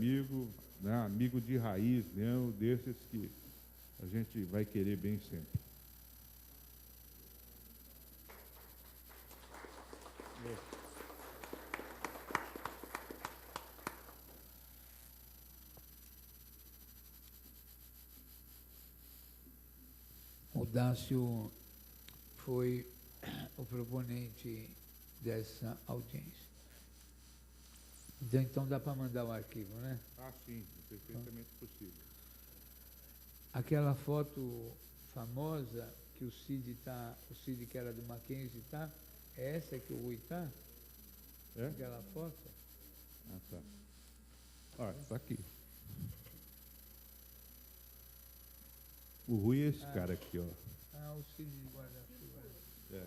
amigo, né, amigo de raiz mesmo, desses que a gente vai querer bem sempre. O Dácio foi o proponente dessa audiência. Então dá para mandar o arquivo, né? Ah, sim, perfeitamente possível. Aquela foto famosa que o Cid que era do Mackenzie tá, é essa que o Rui tá? É? Aquela foto? Ah, tá. Ah, tá aqui. O Rui é esse cara aqui, ó. Ah, o Cid de guarda-chuva. É.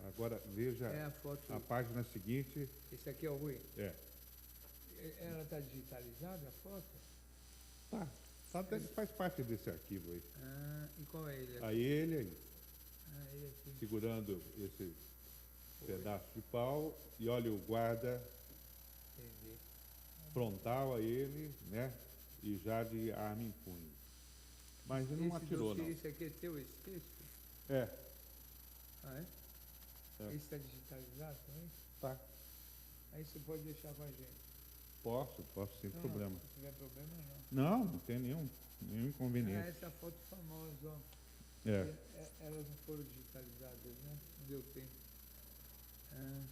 Agora veja É a foto. a página seguinte. Esse aqui é o Rui? É. Ela está digitalizada, a foto? Tá. Faz parte desse arquivo aí. Ah, e qual é ele aqui? Aí ele aí, Ah, ele aqui. segurando esse pedaço de pau, e olha o guarda Entendi. frontal a ele, né? E já de arma em punho. Mas ele não atirou, não. Esse aqui é teu, esse texto? É. Ah, é? É. Esse está digitalizado também? Tá. Aí você pode deixar com a gente. Posso, sem problema. Não, se tiver problema, não. Não tem nenhum Ah, inconveniente. essa foto famosa, ó. É. Elas não foram digitalizadas, né? Não deu tempo. Ah,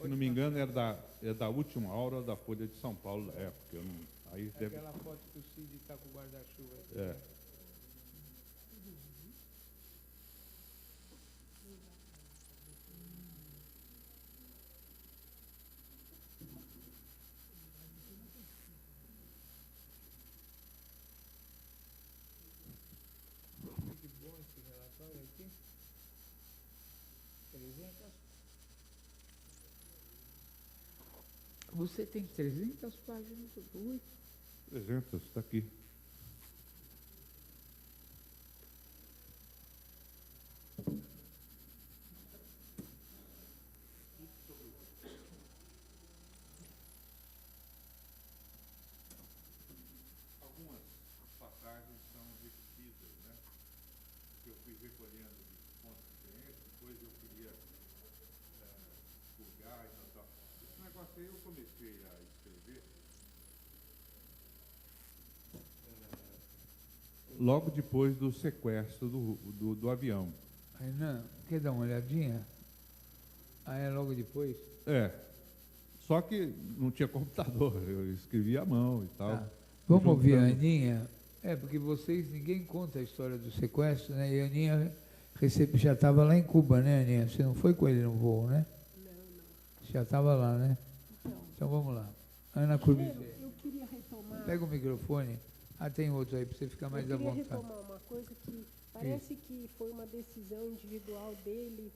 Se não me engano, é da última hora da Folha de São Paulo da época. Eu não, aí deve, aquela foto que o Cid está com o guarda-chuva. é. Que bom esse relatório aqui. 300. Você tem 300 páginas, Rui? 300, está aqui. Algumas passagens são repetidas, né? Que eu fui recolhendo de pontos diferentes, depois eu queria purgar e tal. Esse negócio aí eu comecei a escrever logo depois do sequestro do avião. Renan, quer dar uma olhadinha? Ah, é logo depois? É. Só que não tinha computador, eu escrevia à mão e tal. Tá. Vamos ouvir a Juntando- Aninha? É, porque ninguém conta a história do sequestro, né? E a Aninha já estava lá em Cuba, né, Aninha? Você não foi com ele no voo, né? Não. Você já estava lá, né? Então vamos lá. Ana Primeiro, Curvizet. eu queria retomar. Pega o microfone. Ah, tem outro aí para você ficar mais à Eu queria vontade. retomar uma coisa que parece que foi uma decisão individual dele.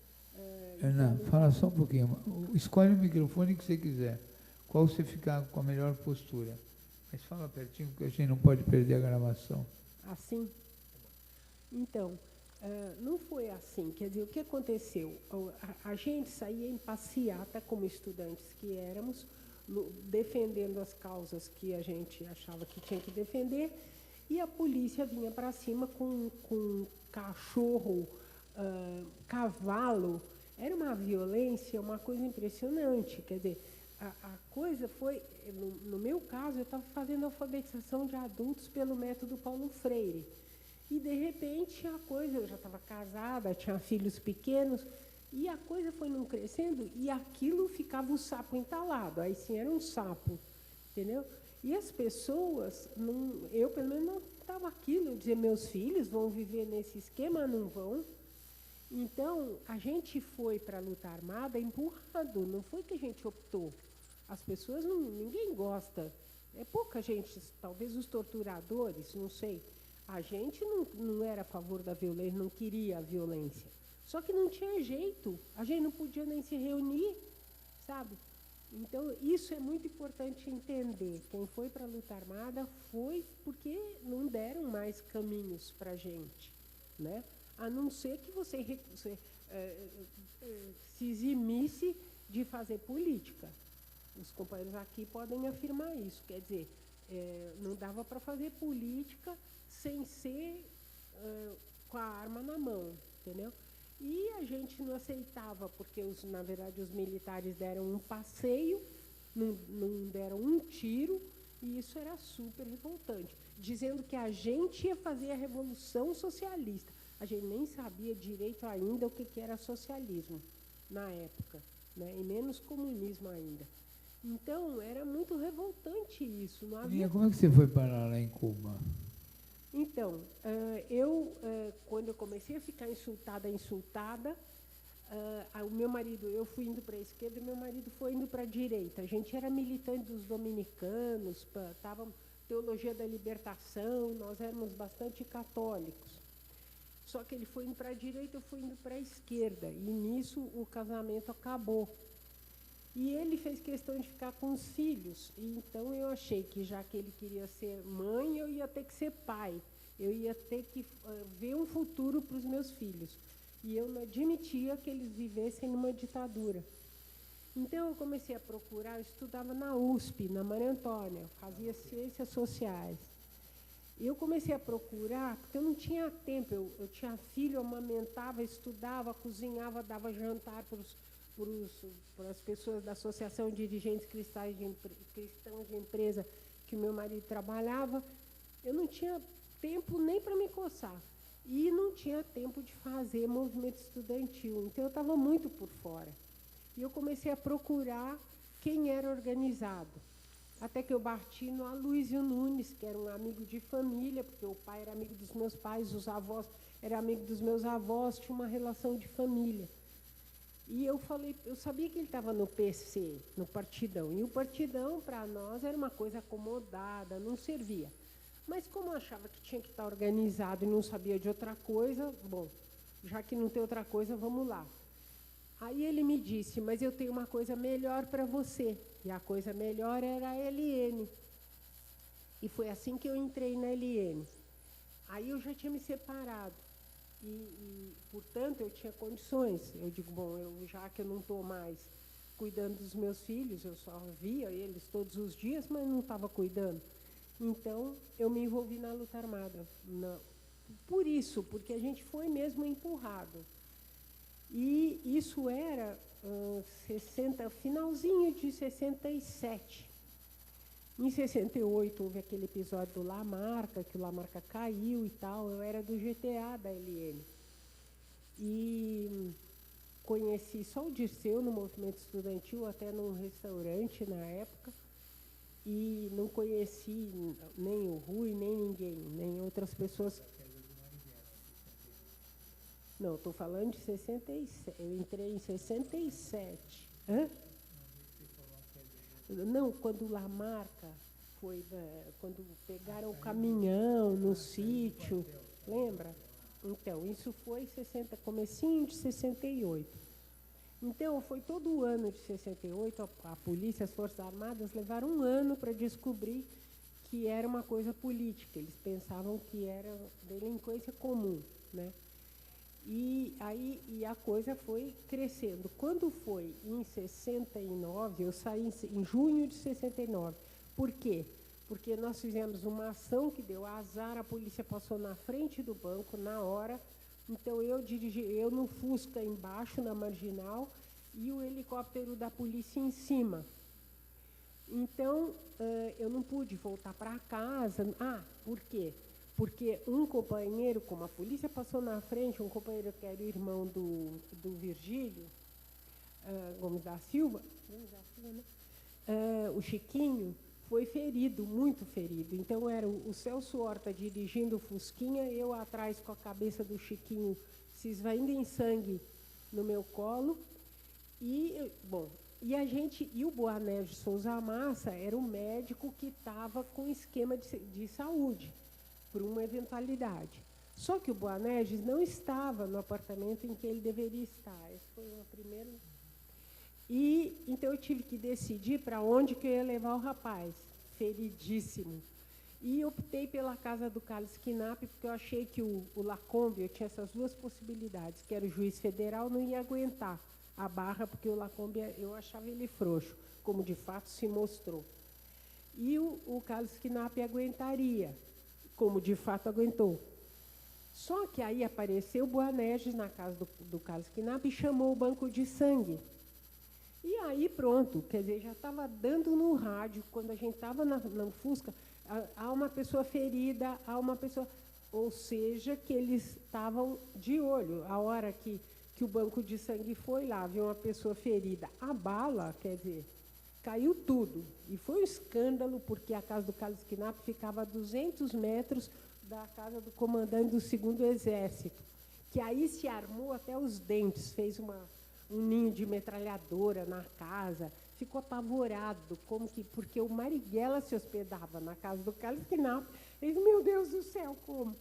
Ana, fala só um pouquinho. Escolhe o microfone que você quiser. Qual você ficar com a melhor postura. Mas fala pertinho, porque a gente não pode perder a gravação. Assim? Então, não foi assim. Quer dizer, o que aconteceu? A gente saía em passeata, como estudantes que éramos, defendendo as causas que a gente achava que tinha que defender, e a polícia vinha para cima com cachorro, cavalo. Era uma violência, uma coisa impressionante. Quer dizer, a coisa foi, no meu caso, eu estava fazendo alfabetização de adultos pelo método Paulo Freire. E, de repente, a coisa, eu já estava casada, tinha filhos pequenos, e a coisa foi não crescendo, e aquilo ficava o sapo entalado. Aí, sim, era um sapo, entendeu? E as pessoas, eu, pelo menos, não estava aquilo. Eu dizia, meus filhos vão viver nesse esquema? Não vão. Então, a gente foi para a luta armada empurrado, não foi que a gente optou. As pessoas, ninguém gosta. É pouca gente, talvez os torturadores, não sei. A gente não era a favor da violência, não queria a violência. Só que não tinha jeito, a gente não podia nem se reunir, sabe? Então, isso é muito importante entender. Quem foi para a luta armada foi porque não deram mais caminhos para a gente, né? A não ser que você se eximisse de fazer política. Os companheiros aqui podem afirmar isso. Quer dizer, Não dava para fazer política sem ser com a arma na mão, entendeu? E a gente não aceitava, porque, na verdade, os militares deram um passeio, não deram um tiro, e isso era super revoltante, dizendo que a gente ia fazer a Revolução Socialista. A gente nem sabia direito ainda o que era socialismo na época, né? E menos comunismo ainda. Então, era muito revoltante isso. Não havia... Como é que você foi parar lá em Cuba? Então, quando eu comecei a ficar insultada, o meu marido, eu fui indo para a esquerda e meu marido foi indo para a direita. A gente era militante dos dominicanos, teologia da libertação, nós éramos bastante católicos. Só que ele foi indo para a direita, eu fui indo para a esquerda. E nisso o casamento acabou. E ele fez questão de ficar com os filhos. E então eu achei que, já que ele queria ser mãe, eu ia ter que ser pai. Eu ia ter que ver um futuro para os meus filhos. E eu não admitia que eles vivessem numa ditadura. Então eu comecei a procurar, eu estudava na USP, na Maria Antônia, fazia ciências sociais. E eu comecei a procurar, porque eu não tinha tempo, eu tinha filho, eu amamentava, estudava, cozinhava, dava jantar para as pessoas da Associação de Dirigentes Cristãos de Empresa que o meu marido trabalhava. Eu não tinha tempo nem para me coçar. E não tinha tempo de fazer movimento estudantil. Então, eu estava muito por fora. E eu comecei a procurar quem era organizado. Até que eu bati no Aloysio Nunes, que era um amigo de família, porque o pai era amigo dos meus pais, os avós eram amigos dos meus avós, tinha uma relação de família. E eu sabia que ele estava no PC, no Partidão. E o Partidão, para nós, era uma coisa acomodada, não servia. Mas como eu achava que tinha que estar organizado e não sabia de outra coisa, bom, já que não tem outra coisa, vamos lá. Aí ele me disse, mas eu tenho uma coisa melhor para você. E a coisa melhor era a LN. E foi assim que eu entrei na LN. Aí eu já tinha me separado. Portanto, eu tinha condições. Eu digo, bom, já que eu não estou mais cuidando dos meus filhos, eu só via eles todos os dias, mas não estava cuidando. Então, eu me envolvi na luta armada. Por isso, porque a gente foi mesmo empurrado. E isso era finalzinho de 67. Em 68 houve aquele episódio do Lamarca, que o Lamarca caiu e tal. Eu era do GTA da LN. E conheci só o Dirceu no movimento estudantil, até num restaurante na época. E não conheci nem o Rui, nem ninguém, nem outras pessoas. Não, estou falando de 67. Eu entrei em 67. Hã? Não, quando o Lamarca foi, quando pegaram o caminhão no sítio, lembra? Então, isso foi comecinho de 68. Então, foi todo o ano de 68, a polícia, as Forças Armadas levaram um ano para descobrir que era uma coisa política. Eles pensavam que era delinquência comum, né? E a coisa foi crescendo. Quando foi em 69, eu saí em junho de 69. Por quê? Porque nós fizemos uma ação que deu azar, a polícia passou na frente do banco na hora. Então, eu no Fusca embaixo, na Marginal, e o helicóptero da polícia em cima. Então, eu não pude voltar para casa. Por quê? Porque um companheiro, como a polícia passou na frente, um companheiro que era o irmão do Virgílio, Gomes da Silva, né? O Chiquinho, foi ferido, muito ferido. Então, era o Celso Horta dirigindo o Fusquinha, eu atrás com a cabeça do Chiquinho se esvaindo em sangue no meu colo. E o Boanerges Souza Massa era o médico que estava com esquema de saúde, por uma eventualidade. Só que o Boanerges não estava no apartamento em que ele deveria estar. Esse foi o primeiro. E então eu tive que decidir para onde que eu ia levar o rapaz, feridíssimo. E optei pela casa do Carlos Knapp, porque eu achei que o Lacombe, eu tinha essas duas possibilidades, que era o juiz federal, não ia aguentar a barra, porque o Lacombe, eu achava ele frouxo, como de fato se mostrou. e o Carlos Knapp aguentaria, como de fato aguentou. Só que aí apareceu o Boanerges na casa do Carlos Knapp e chamou o banco de sangue. E aí pronto, quer dizer, já estava dando no rádio, quando a gente estava na Fusca, há uma pessoa ferida, há uma pessoa... Ou seja, que eles estavam de olho. A hora que o banco de sangue foi lá, viu uma pessoa ferida, a bala, quer dizer, caiu tudo. E foi um escândalo, porque a casa do Carlos Knapp ficava a 200 metros da casa do comandante do 2º Exército, que aí se armou até os dentes, fez um ninho de metralhadora na casa, ficou apavorado, porque o Marighella se hospedava na casa do Carlos Knapp. Ele disse, meu Deus do céu, como?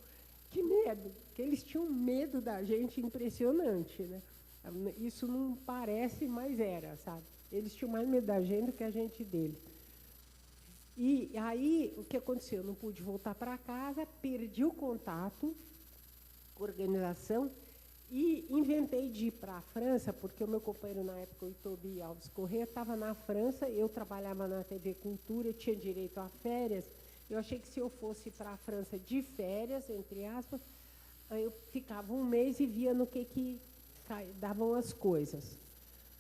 Que medo! Que eles tinham medo da gente impressionante, né? Isso não parece, mas era, sabe? Eles tinham mais medo da gente do que a gente deles. E aí, o que aconteceu? Eu não pude voltar para casa, perdi o contato com a organização e inventei de ir para a França, porque o meu companheiro na época, o Itobi Alves Corrêa, estava na França, eu trabalhava na TV Cultura, eu tinha direito a férias. Eu achei que se eu fosse para a França de férias, entre aspas, eu ficava um mês e via no que davam as coisas.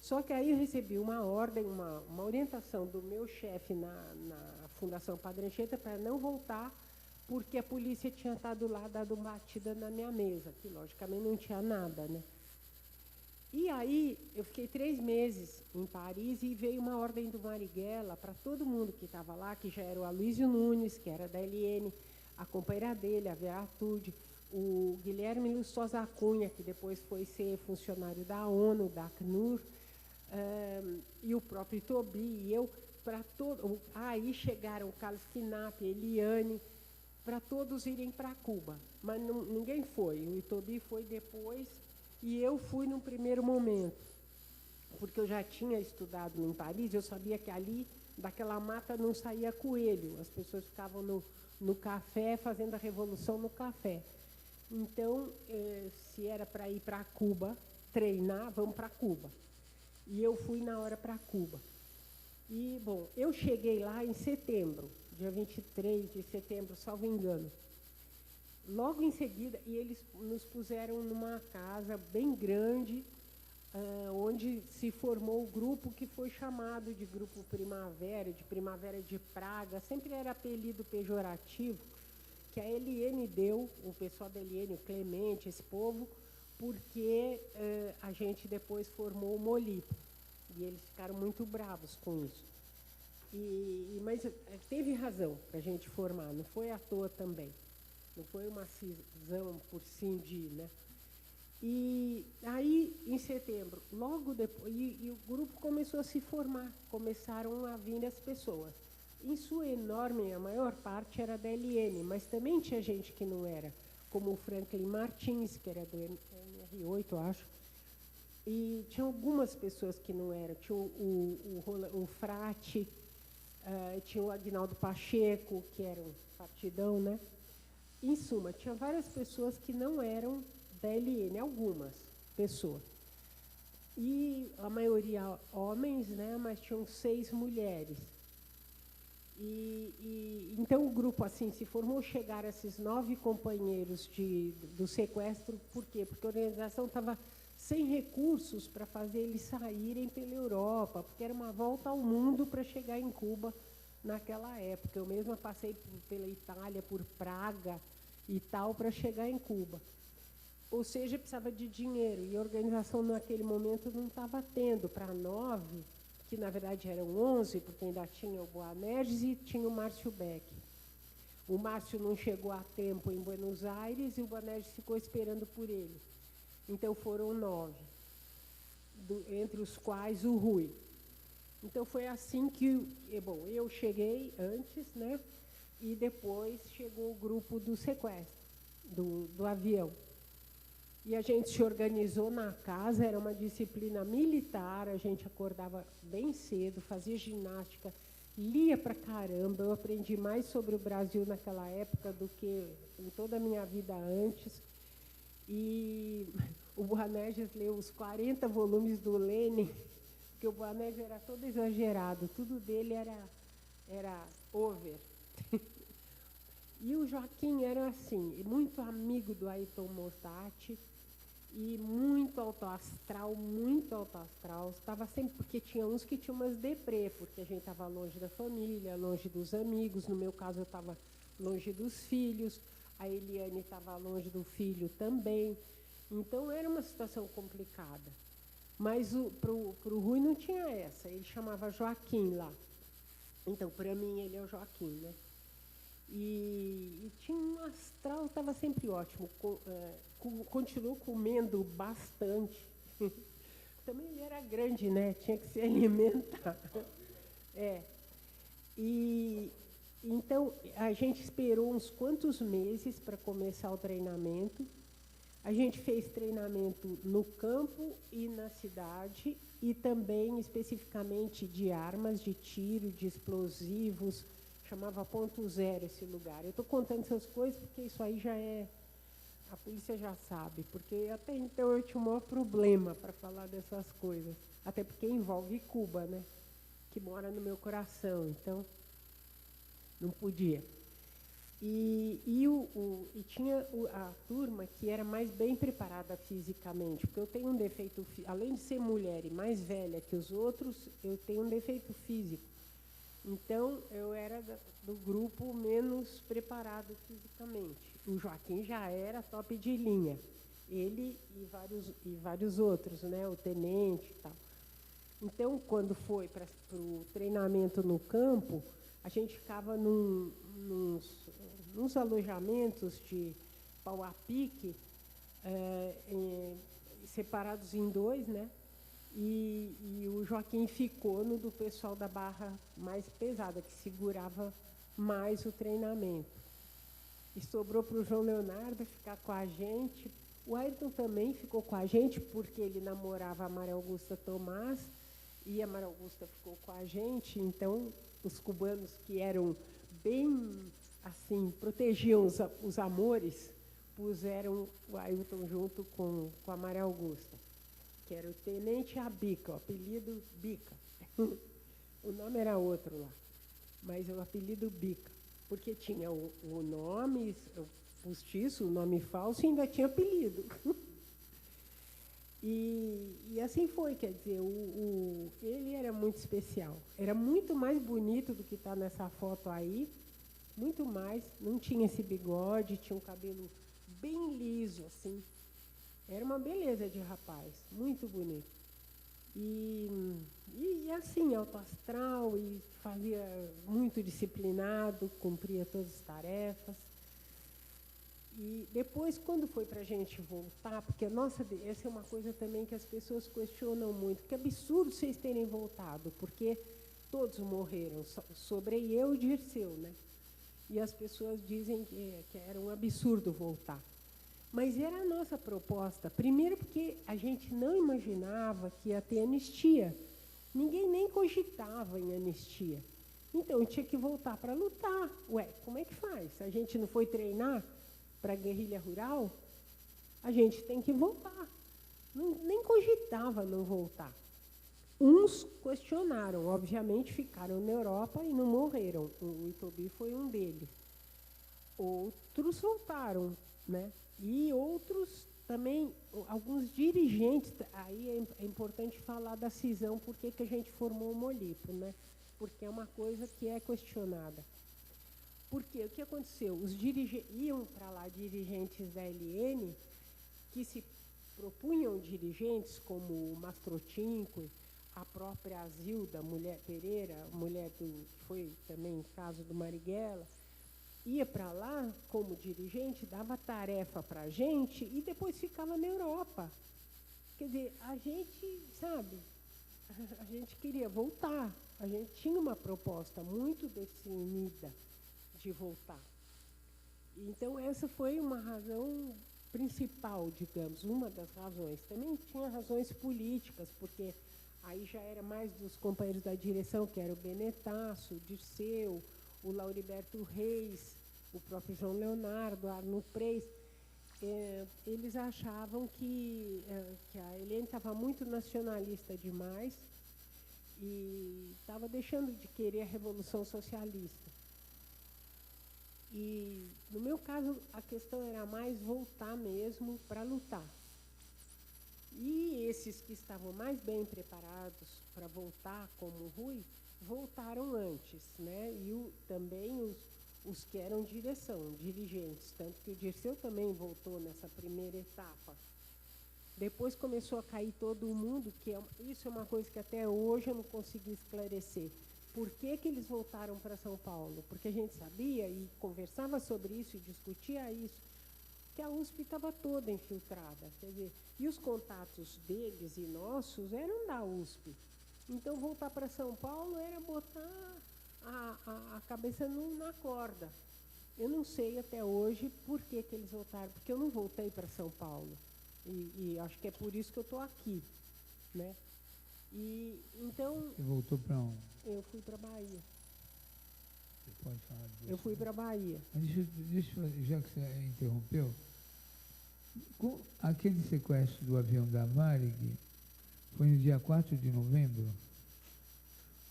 Só que aí eu recebi uma ordem, uma orientação do meu chefe na Fundação Padre Anchieta para não voltar, porque a polícia tinha estado lá, dado batida na minha mesa, que logicamente não tinha nada, né? E aí eu fiquei 3 meses em Paris e veio uma ordem do Marighella para todo mundo que estava lá, que já era o Aloysio Nunes, que era da LN, a companheira dele, a Vera Tude, o Guilherme Lustosa Cunha, que depois foi ser funcionário da ONU, da ACNUR, e o próprio Itobi, e eu, para todo. Aí chegaram o Carlos Knapp, Eliane, para todos irem para Cuba. Mas ninguém foi. O Itobi foi depois e eu fui num primeiro momento. Porque eu já tinha estudado em Paris, eu sabia que ali, daquela mata, não saía coelho. As pessoas ficavam no café, fazendo a revolução no café. Então, se era para ir para Cuba, treinar, vamos para Cuba. E eu fui na hora para Cuba. E, bom, eu cheguei lá em setembro, dia 23 de setembro, salvo engano. Logo em seguida, e eles nos puseram numa casa bem grande, onde se formou o grupo que foi chamado de Grupo Primavera, de Primavera de Praga, sempre era apelido pejorativo, que a LN deu, o pessoal da LN, o Clemente, esse povo, porque a gente depois formou o Molipo. E eles ficaram muito bravos com isso. Mas teve razão para a gente formar, não foi à toa também. Não foi uma cisão por cindir, né? E aí, em setembro, logo depois, e o grupo começou a se formar, começaram a vir as pessoas. Em sua enorme, a maior parte era da LN, mas também tinha gente que não era, como o Franklin Martins, que era do MR8, eu acho. E tinha algumas pessoas que não eram. Tinha o Frati, tinha o Aguinaldo Pacheco, que era um partidão, né? Em suma, tinha várias pessoas que não eram da LN, algumas pessoas. E a maioria homens, né? Mas tinham 6 mulheres. Então o grupo assim se formou, chegaram esses 9 companheiros do sequestro. Por quê? Porque a organização estava sem recursos para fazer eles saírem pela Europa, porque era uma volta ao mundo para chegar em Cuba naquela época. Eu mesma passei pela Itália, por Praga e tal, para chegar em Cuba. Ou seja, precisava de dinheiro, e a organização naquele momento não estava tendo. Para 9, que na verdade eram 11, porque ainda tinha o Boanerges e tinha o Márcio Beck. O Márcio não chegou a tempo em Buenos Aires e o Boanerges ficou esperando por ele. Então foram 9, entre os quais o Rui. Então foi assim que, bom, eu cheguei antes, né? E depois chegou o grupo do sequestro, do avião. E a gente se organizou na casa, era uma disciplina militar, a gente acordava bem cedo, fazia ginástica, lia pra caramba. Eu aprendi mais sobre o Brasil naquela época do que em toda a minha vida antes. E o Boanerges leu os 40 volumes do Lenin, porque o Boanerges era todo exagerado, tudo dele era over. E o Joaquim era assim, muito amigo do Ayrton Mossati e muito autoastral, muito autoastral. Estava sempre, porque tinha uns que tinham umas deprê, porque a gente estava longe da família, longe dos amigos. No meu caso, eu estava longe dos filhos, a Eliane estava longe do filho também. Então, era uma situação complicada. Mas para o Rui não tinha essa, ele chamava Joaquim lá. Então, para mim, ele é o Joaquim, né? E tinha um astral, estava sempre ótimo. Continuou comendo bastante. Também ele era grande, né? Tinha que se alimentar. É. E então a gente esperou uns quantos meses para começar o treinamento. A gente fez treinamento no campo e na cidade, e também especificamente de armas de tiro, de explosivos. Chamava Ponto Zero esse lugar. Eu estou contando essas coisas porque isso aí já é... A polícia já sabe, porque até então eu tinha um maior problema para falar dessas coisas. Até porque envolve Cuba, né? Que mora no meu coração, então não podia. E tinha a turma que era mais bem preparada fisicamente, porque eu tenho um defeito, além de ser mulher e mais velha que os outros, eu tenho um defeito físico. Então, eu era do grupo menos preparado fisicamente. O Joaquim já era top de linha. Ele e vários outros, né? O tenente e tal. Então, quando foi para o treinamento no campo, a gente ficava nos alojamentos de pau a pique, separados em dois, né? E o Joaquim ficou no do pessoal da barra mais pesada, que segurava mais o treinamento. E sobrou para o João Leonardo ficar com a gente. O Ayrton também ficou com a gente, porque ele namorava a Maria Augusta Tomás, e a Maria Augusta ficou com a gente. Então, os cubanos que eram bem, assim, protegiam os amores, puseram o Ayrton junto com a Maria Augusta, que era o Tenente Abica, o apelido Bica. O nome era outro lá, mas o apelido Bica, porque tinha o nome postiço, o nome falso, e ainda tinha apelido. E assim foi, quer dizer, ele era muito especial. Era muito mais bonito do que está nessa foto aí, muito mais. Não tinha esse bigode, tinha um cabelo bem liso, assim. Era uma beleza de rapaz, muito bonito. E assim, alto astral, e fazia muito disciplinado, cumpria todas as tarefas. E depois, quando foi para a gente voltar, porque, nossa, essa é uma coisa também que as pessoas questionam muito, que absurdo vocês terem voltado, porque todos morreram, sobrei eu e Dirceu, né? E as pessoas dizem que era um absurdo voltar. Mas era a nossa proposta. Primeiro porque a gente não imaginava que ia ter anistia. Ninguém nem cogitava em anistia. Então, tinha que voltar para lutar. Ué, como é que faz? Se a gente não foi treinar para a guerrilha rural, a gente tem que voltar. Nem cogitava não voltar. Uns questionaram, obviamente ficaram na Europa e não morreram. O Itobi foi um deles. Outros voltaram, né? E outros também, alguns dirigentes, aí é importante falar da cisão, por que a gente formou o Molipo, né? Porque é uma coisa que é questionada. Porque o que aconteceu? Iam para lá dirigentes da LN que se propunham dirigentes como o Mastrocinque, a própria Zilda, mulher Pereira, mulher que foi também caso do Marighella, ia para lá como dirigente, dava tarefa para a gente e depois ficava na Europa. Quer dizer, a gente, sabe, a gente queria voltar. A gente tinha uma proposta muito definida de voltar. Então, essa foi uma razão principal, digamos, uma das razões. Também tinha razões políticas, porque aí já era mais dos companheiros da direção, que era o Benetaço, o Dirceu, o Lauriberto Reis, o próprio João Leonardo, Arno Preis. Eles achavam que a Helene estava muito nacionalista demais e estava deixando de querer a Revolução Socialista. E, no meu caso, a questão era mais voltar mesmo para lutar. E esses que estavam mais bem preparados para voltar, como o Rui, voltaram antes, né? E também os que eram direção, dirigentes, tanto que o Dirceu também voltou nessa primeira etapa. Depois começou a cair todo mundo, isso é uma coisa que até hoje eu não consegui esclarecer. Por que que eles voltaram para São Paulo? Porque a gente sabia e conversava sobre isso e discutia isso, que a USP estava toda infiltrada, quer dizer, e os contatos deles e nossos eram da USP. Então, voltar para São Paulo era botar a cabeça na corda. Eu não sei até hoje por que que eles voltaram, porque eu não voltei para São Paulo. E acho que é por isso que eu estou aqui, né? E, então... Você voltou para onde? Eu fui para Bahia. Você pode falar disso? Eu fui para Bahia. Mas já que você interrompeu, aquele sequestro do avião da Varig foi no dia 4 de novembro?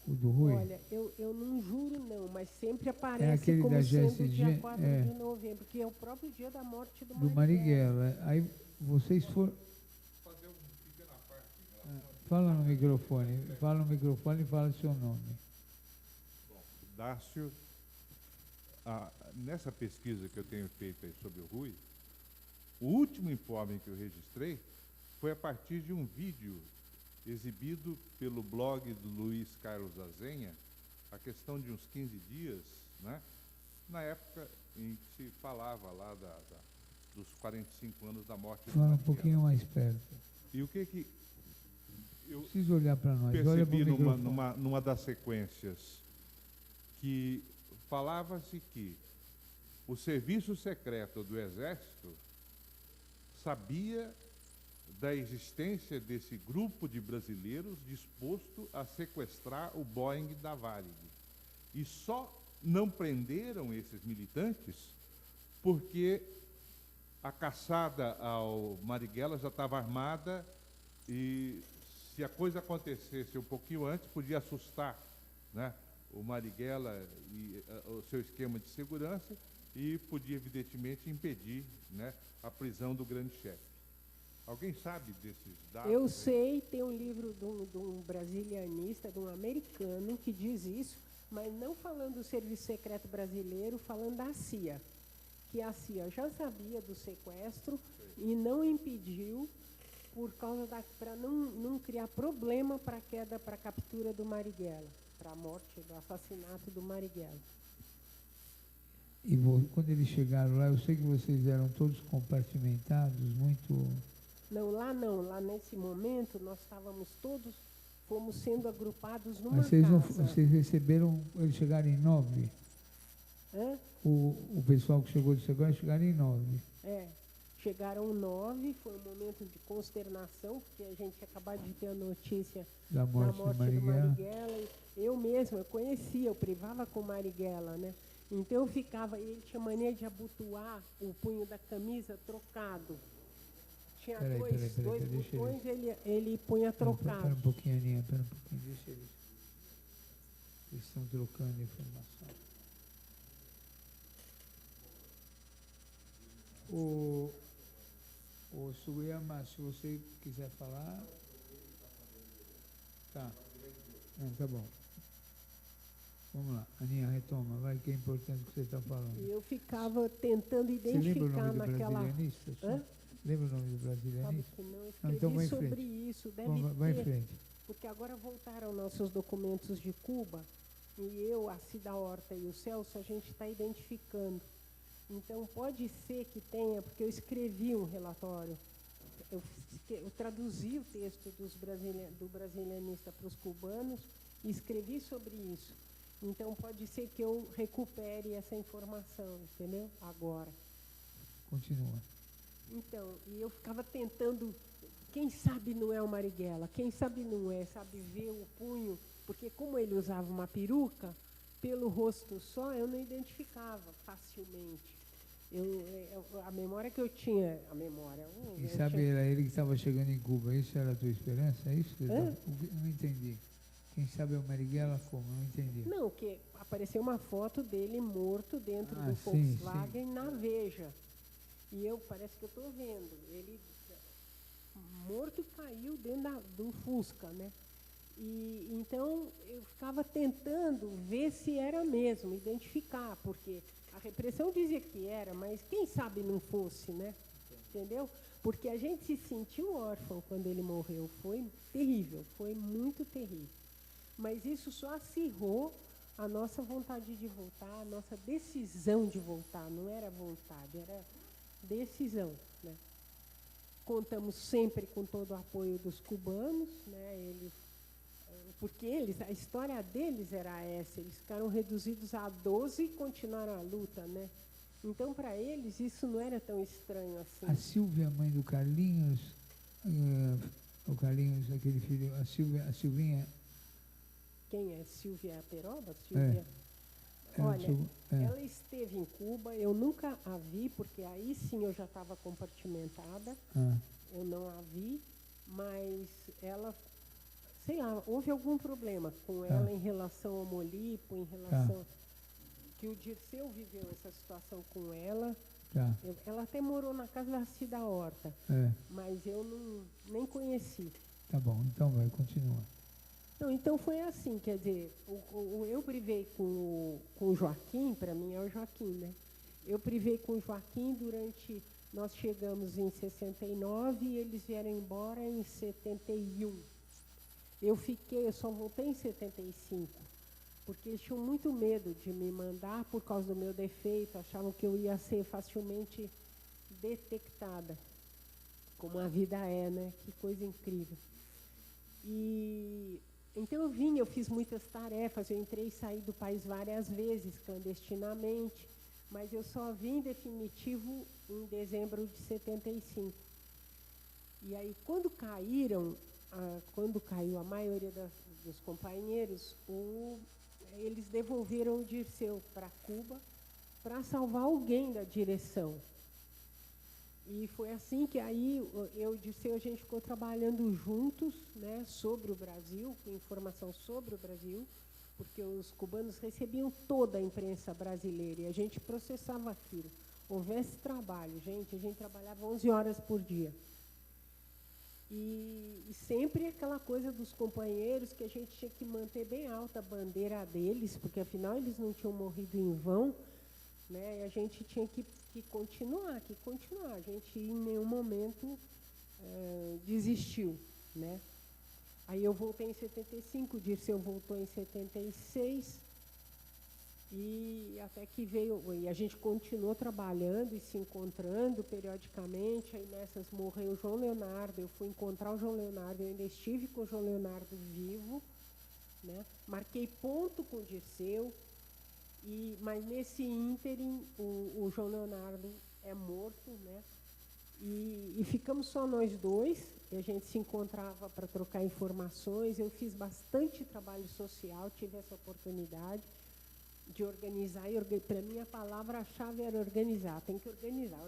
O do Rui? Olha, eu não juro não, mas sempre É aparece aquele como da sendo GSG, dia 4 é. de novembro, que é o próprio dia da morte do Do Marighella. Marighella. Aí vocês foram... Fazer uma pequena parte em relação Fala no microfone e fala seu nome. Bom, Dácio, nessa pesquisa que eu tenho feito aí sobre o Rui, o último informe que eu registrei foi a partir de um vídeo exibido pelo blog do Luiz Carlos Azenha, a questão de uns 15 dias, né, na época em que se falava lá dos 45 anos da morte do Fala um Marighella. pouquinho mais perto. E o que eu Preciso olhar para nós. Olha percebi pro microfone. numa das sequências que falava-se que o serviço secreto do Exército sabia da existência desse grupo de brasileiros disposto a sequestrar o Boeing da Varig. E só não prenderam esses militantes porque a caçada ao Marighella já estava armada e se a coisa acontecesse um pouquinho antes, podia assustar, né, o Marighella e o seu esquema de segurança e podia, evidentemente, impedir, né, a prisão do grande chefe. Alguém sabe desses dados? Eu sei, tem um livro de um brasilianista, de um americano, que diz isso, mas não falando do Serviço Secreto Brasileiro, falando da CIA. Que a CIA já sabia do sequestro e não impediu, para não criar problema para a captura do Marighella, para a morte, do assassinato do Marighella. E quando eles chegaram lá, eu sei que vocês eram todos compartimentados, muito... Não, lá nesse momento nós fomos sendo agrupados numa Mas casa. vocês receberam, eles chegaram em 9? Hã? O pessoal que chegou do sequestro chegaram em 9. Chegaram 9, foi um momento de consternação, porque a gente tinha acabado de ter a notícia Da morte do do Marighella. Marighella. Eu conhecia, eu privava com o Marighella, né? Então eu ficava, e ele tinha mania de abotoar o punho da camisa trocado. Tinha dois botões, ele punha trocado. Espera um pouquinho, Aninha, espera um pouquinho, deixa eles. Eles estão trocando informação. O Sugiyama, se você quiser falar. Tá. Não, tá bom. Vamos lá, Aninha, retoma, vai, que é importante o que você está falando. E eu ficava tentando Você lembra o identificar nome do naquela... brasilianista? Hã? Lembra o nome do Sabe brasilianista? que não, eu Não, escrevi então vai em sobre frente. isso, deve Vai em ter, frente. porque agora voltaram nossos documentos de Cuba, e eu, a Cida Horta e o Celso, a gente está identificando. Então, pode ser que tenha, porque eu escrevi um relatório, eu traduzi o texto do brasilianista para os cubanos e escrevi sobre isso. Então, pode ser que eu recupere essa informação, entendeu? Agora. Continua. Então, e eu ficava tentando, quem sabe não é o Marighella, quem sabe não é, sabe ver o punho, porque como ele usava uma peruca, pelo rosto só, eu não identificava facilmente. A memória que eu tinha, Quem sabe era ele que estava chegando em Cuba, isso era a tua esperança? É isso? Eu não entendi. Quem sabe é o Marighella como? Não entendi. Não, que apareceu uma foto dele morto dentro do sim, Volkswagen na Veja. E parece que eu estou vendo, ele morto caiu dentro do Fusca, né? E então eu ficava tentando ver se era mesmo, identificar, porque a repressão dizia que era, mas quem sabe não fosse, né? Entendeu? Porque a gente se sentiu órfão quando ele morreu, foi terrível, foi muito terrível. Mas isso só acirrou a nossa vontade de voltar, a nossa decisão de voltar, não era vontade, era decisão, né? Contamos sempre com todo o apoio dos cubanos, né? Porque a história deles era essa, eles ficaram reduzidos a 12 e continuaram a luta, né? Então, para eles, isso não era tão estranho assim. A Silvia, mãe do Carlinhos, o Carlinhos, aquele filho, a Silvinha... Quem é? Silvia Peroba? Silvia... Olha, ela esteve em Cuba, eu nunca a vi, porque aí sim eu já estava compartimentada, eu não a vi, mas ela, sei lá, houve algum problema com ela em relação ao Molipo, em relação... que o Dirceu viveu essa situação com ela. Ela até morou na casa da Cida Horta, mas eu nem conheci. Tá bom, então vai, continua. Não, então foi assim, quer dizer, eu privei com o Joaquim, para mim é o Joaquim, né? Eu privei com o Joaquim nós chegamos em 69 e eles vieram embora em 71. Eu só voltei em 75, porque eles tinham muito medo de me mandar por causa do meu defeito, achavam que eu ia ser facilmente detectada, como a vida é, né? Que coisa incrível. Então eu fiz muitas tarefas, eu entrei e saí do país várias vezes, clandestinamente, mas eu só vim definitivo em dezembro de 75. E aí, quando caiu a maioria dos companheiros, eles devolveram o Dirceu para Cuba para salvar alguém da direção. E foi assim que aí eu e o Dirceu, a gente ficou trabalhando juntos, né, sobre o Brasil, com informação sobre o Brasil, porque os cubanos recebiam toda a imprensa brasileira e a gente processava aquilo. Houvesse trabalho, a gente trabalhava 11 horas por dia. E sempre aquela coisa dos companheiros que a gente tinha que manter bem alta a bandeira deles, porque afinal eles não tinham morrido em vão, né? E a gente tinha que continuar. A gente em nenhum momento desistiu, né? Aí eu voltei em 75, o Dirceu voltou em 76, e até que e a gente continuou trabalhando e se encontrando periodicamente. Aí nessas morreu o João Leonardo, eu fui encontrar o João Leonardo, eu ainda estive com o João Leonardo vivo, né? Marquei ponto com o Dirceu, mas nesse ínterim o João Leonardo é morto, né? E ficamos só nós dois, e a gente se encontrava para trocar informações. Eu fiz bastante trabalho social, tive essa oportunidade de organizar, para mim a palavra-chave era organizar, tem que organizar,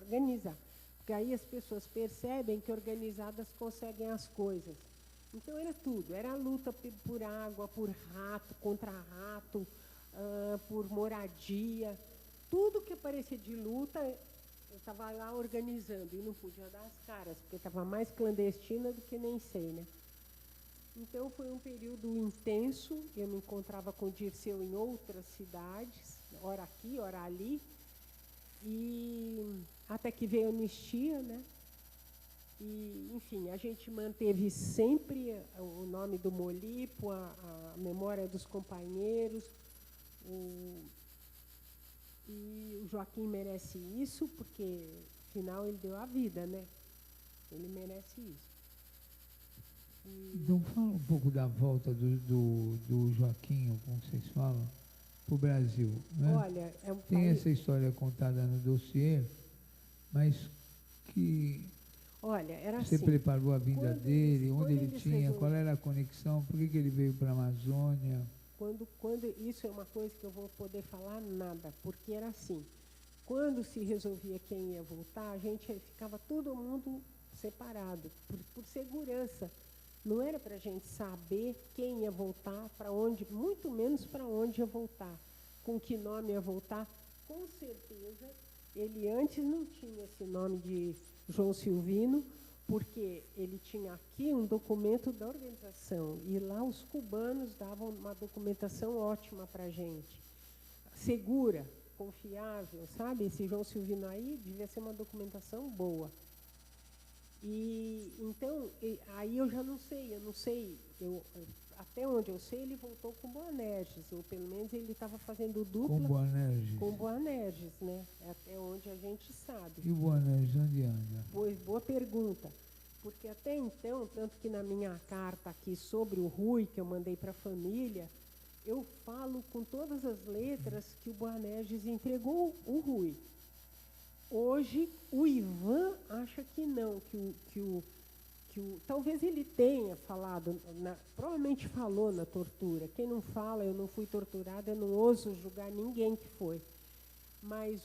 porque aí as pessoas percebem que organizadas conseguem as coisas. Então era tudo, era a luta por água, por rato, contra rato, por moradia, tudo que aparecia de luta, eu estava lá organizando e não podia dar as caras, porque estava mais clandestina do que nem sei, né? Então foi um período intenso, eu me encontrava com o Dirceu em outras cidades, ora aqui, ora ali, e até que veio a anistia, né? E, enfim, a gente manteve sempre o nome do Molipo, a memória dos companheiros, e o Joaquim merece isso, porque, afinal, ele deu a vida, né? Ele merece isso. Então, fala um pouco da volta do Joaquim, como vocês falam, para o Brasil, né? Olha, tem essa história contada no dossiê, mas que era você assim, preparou a vinda dele, onde ele tinha, qual era a conexão, por que ele veio para a Amazônia? Isso é uma coisa que eu vou poder falar nada, porque era assim, quando se resolvia quem ia voltar, a gente ficava todo mundo separado, por segurança. Não era para a gente saber quem ia voltar, para onde, muito menos para onde ia voltar, com que nome ia voltar. Com certeza, ele antes não tinha esse nome de João Silvino, porque ele tinha aqui um documento da organização, e lá os cubanos davam uma documentação ótima para a gente, segura, confiável, sabe? Esse João Silvino aí devia ser uma documentação boa. E então, aí eu já não sei, até onde eu sei, ele voltou com Boanerges, ou pelo menos ele estava fazendo dupla com Boanerges, né? É até onde a gente sabe. E o Boanerges onde anda? Pois, boa pergunta. Porque até então, tanto que na minha carta aqui sobre o Rui, que eu mandei para a família, eu falo com todas as letras que o Boanerges entregou o Rui. Hoje, o Ivan acha que não, talvez ele tenha falado, provavelmente falou na tortura. Quem não fala, eu não fui torturada, eu não ouso julgar ninguém que foi. Mas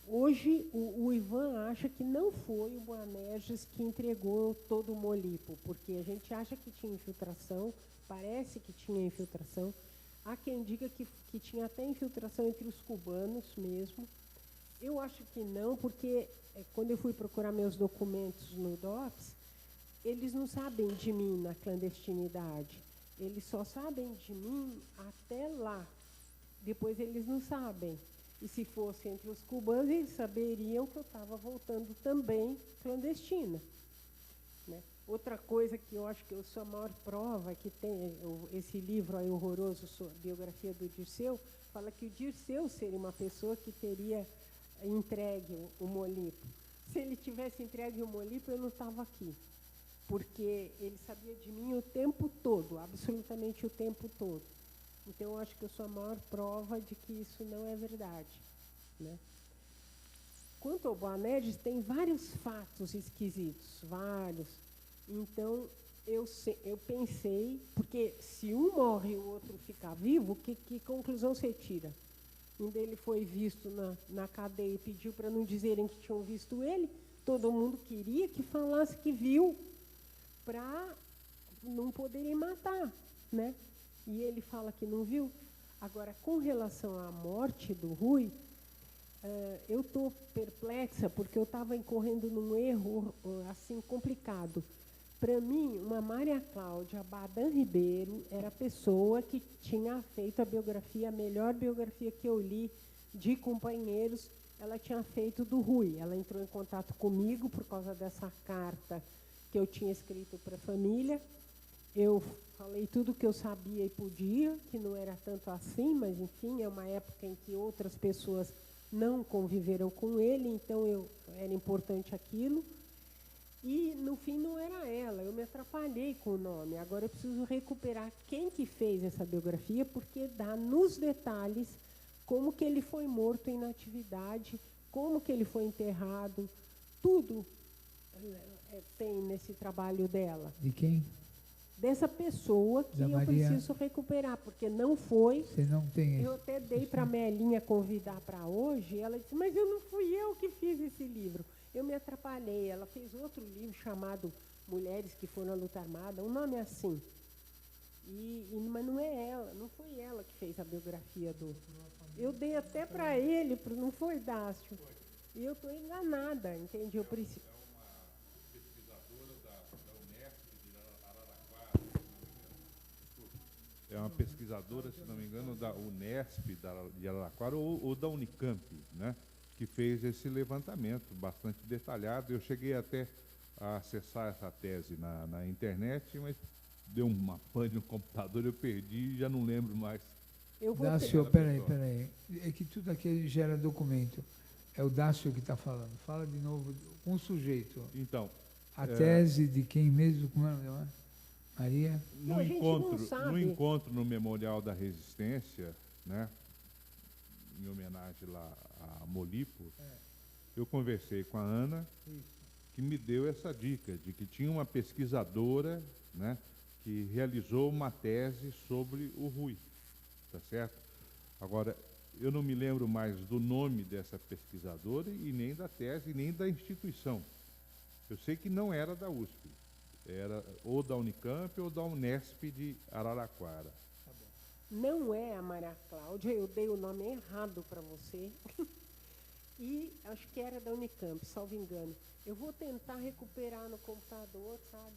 hoje o Ivan acha que não foi o Boanerges que entregou todo o Molipo, porque a gente acha que tinha infiltração, parece que tinha infiltração. Há quem diga que tinha até infiltração entre os cubanos mesmo. Eu acho que não, porque quando eu fui procurar meus documentos no DOPS, eles não sabem de mim na clandestinidade. Eles só sabem de mim até lá. Depois eles não sabem. E se fosse entre os cubanos, eles saberiam que eu estava voltando também clandestina. Né? Outra coisa que eu acho que eu sou a maior prova, que tem esse livro aí horroroso, Biografia do Dirceu, fala que o Dirceu seria uma pessoa que teria entregue o Molipo. Se ele tivesse entregue o Molipo, eu não estava aqui. Porque ele sabia de mim o tempo todo, absolutamente o tempo todo. Então, eu acho que eu sou a maior prova de que isso não é verdade. Né? Quanto ao Boanerges, tem vários fatos esquisitos, vários. Então, eu pensei, porque se um morre e o outro fica vivo, que conclusão você tira? Um dele foi visto na cadeia e pediu para não dizerem que tinham visto ele. Todo mundo queria que falasse que viu, para não poderem matar, né? E ele fala que não viu. Agora, com relação à morte do Rui, eu estou perplexa, porque eu estava incorrendo num erro assim complicado. Para mim, uma Maria Cláudia Badan Ribeiro era a pessoa que tinha feito a melhor biografia que eu li de companheiros. Ela tinha feito do Rui. Ela entrou em contato comigo por causa dessa carta que eu tinha escrito para a família. Eu falei tudo que eu sabia e podia, que não era tanto assim, mas, enfim, é uma época em que outras pessoas não conviveram com ele, então era importante aquilo. E, no fim, não era ela, eu me atrapalhei com o nome. Agora eu preciso recuperar quem que fez essa biografia, porque dá nos detalhes como que ele foi morto em inatividade, como que ele foi enterrado, tudo tem nesse trabalho dela. De quem? Dessa pessoa que eu preciso recuperar, porque não foi. Você não tem. Eu até dei para a Melinha convidar para hoje, e ela disse, mas não fui eu que fiz esse livro. Eu me atrapalhei. Ela fez outro livro chamado Mulheres que Foram à Luta Armada, um nome assim. Mas não é ela, não foi ela que fez a biografia do... Eu dei até para ele, não foi, Dácio? E eu estou enganada, entende? Eu preciso... É uma pesquisadora, se não me engano, da Unesp de Araraquara ou da Unicamp, né, que fez esse levantamento bastante detalhado. Eu cheguei até a acessar essa tese na internet, mas deu uma pane no computador, eu perdi e já não lembro mais. Dácio, peraí. É que tudo aqui gera documento. É o Dácio que está falando. Fala de novo, um sujeito. Então. A tese de quem mesmo? Como é o nome? Maria? No encontro no Memorial da Resistência, né, em homenagem lá a Molipo, eu conversei com a Ana, que me deu essa dica de que tinha uma pesquisadora, né, que realizou uma tese sobre o Rui, tá certo? Agora, eu não me lembro mais do nome dessa pesquisadora e nem da tese, nem da instituição. Eu sei que não era da USP. Era ou da Unicamp ou da Unesp de Araraquara. Não é a Maria Cláudia, eu dei o nome errado para você. E acho que era da Unicamp, salvo engano. Eu vou tentar recuperar no computador, sabe?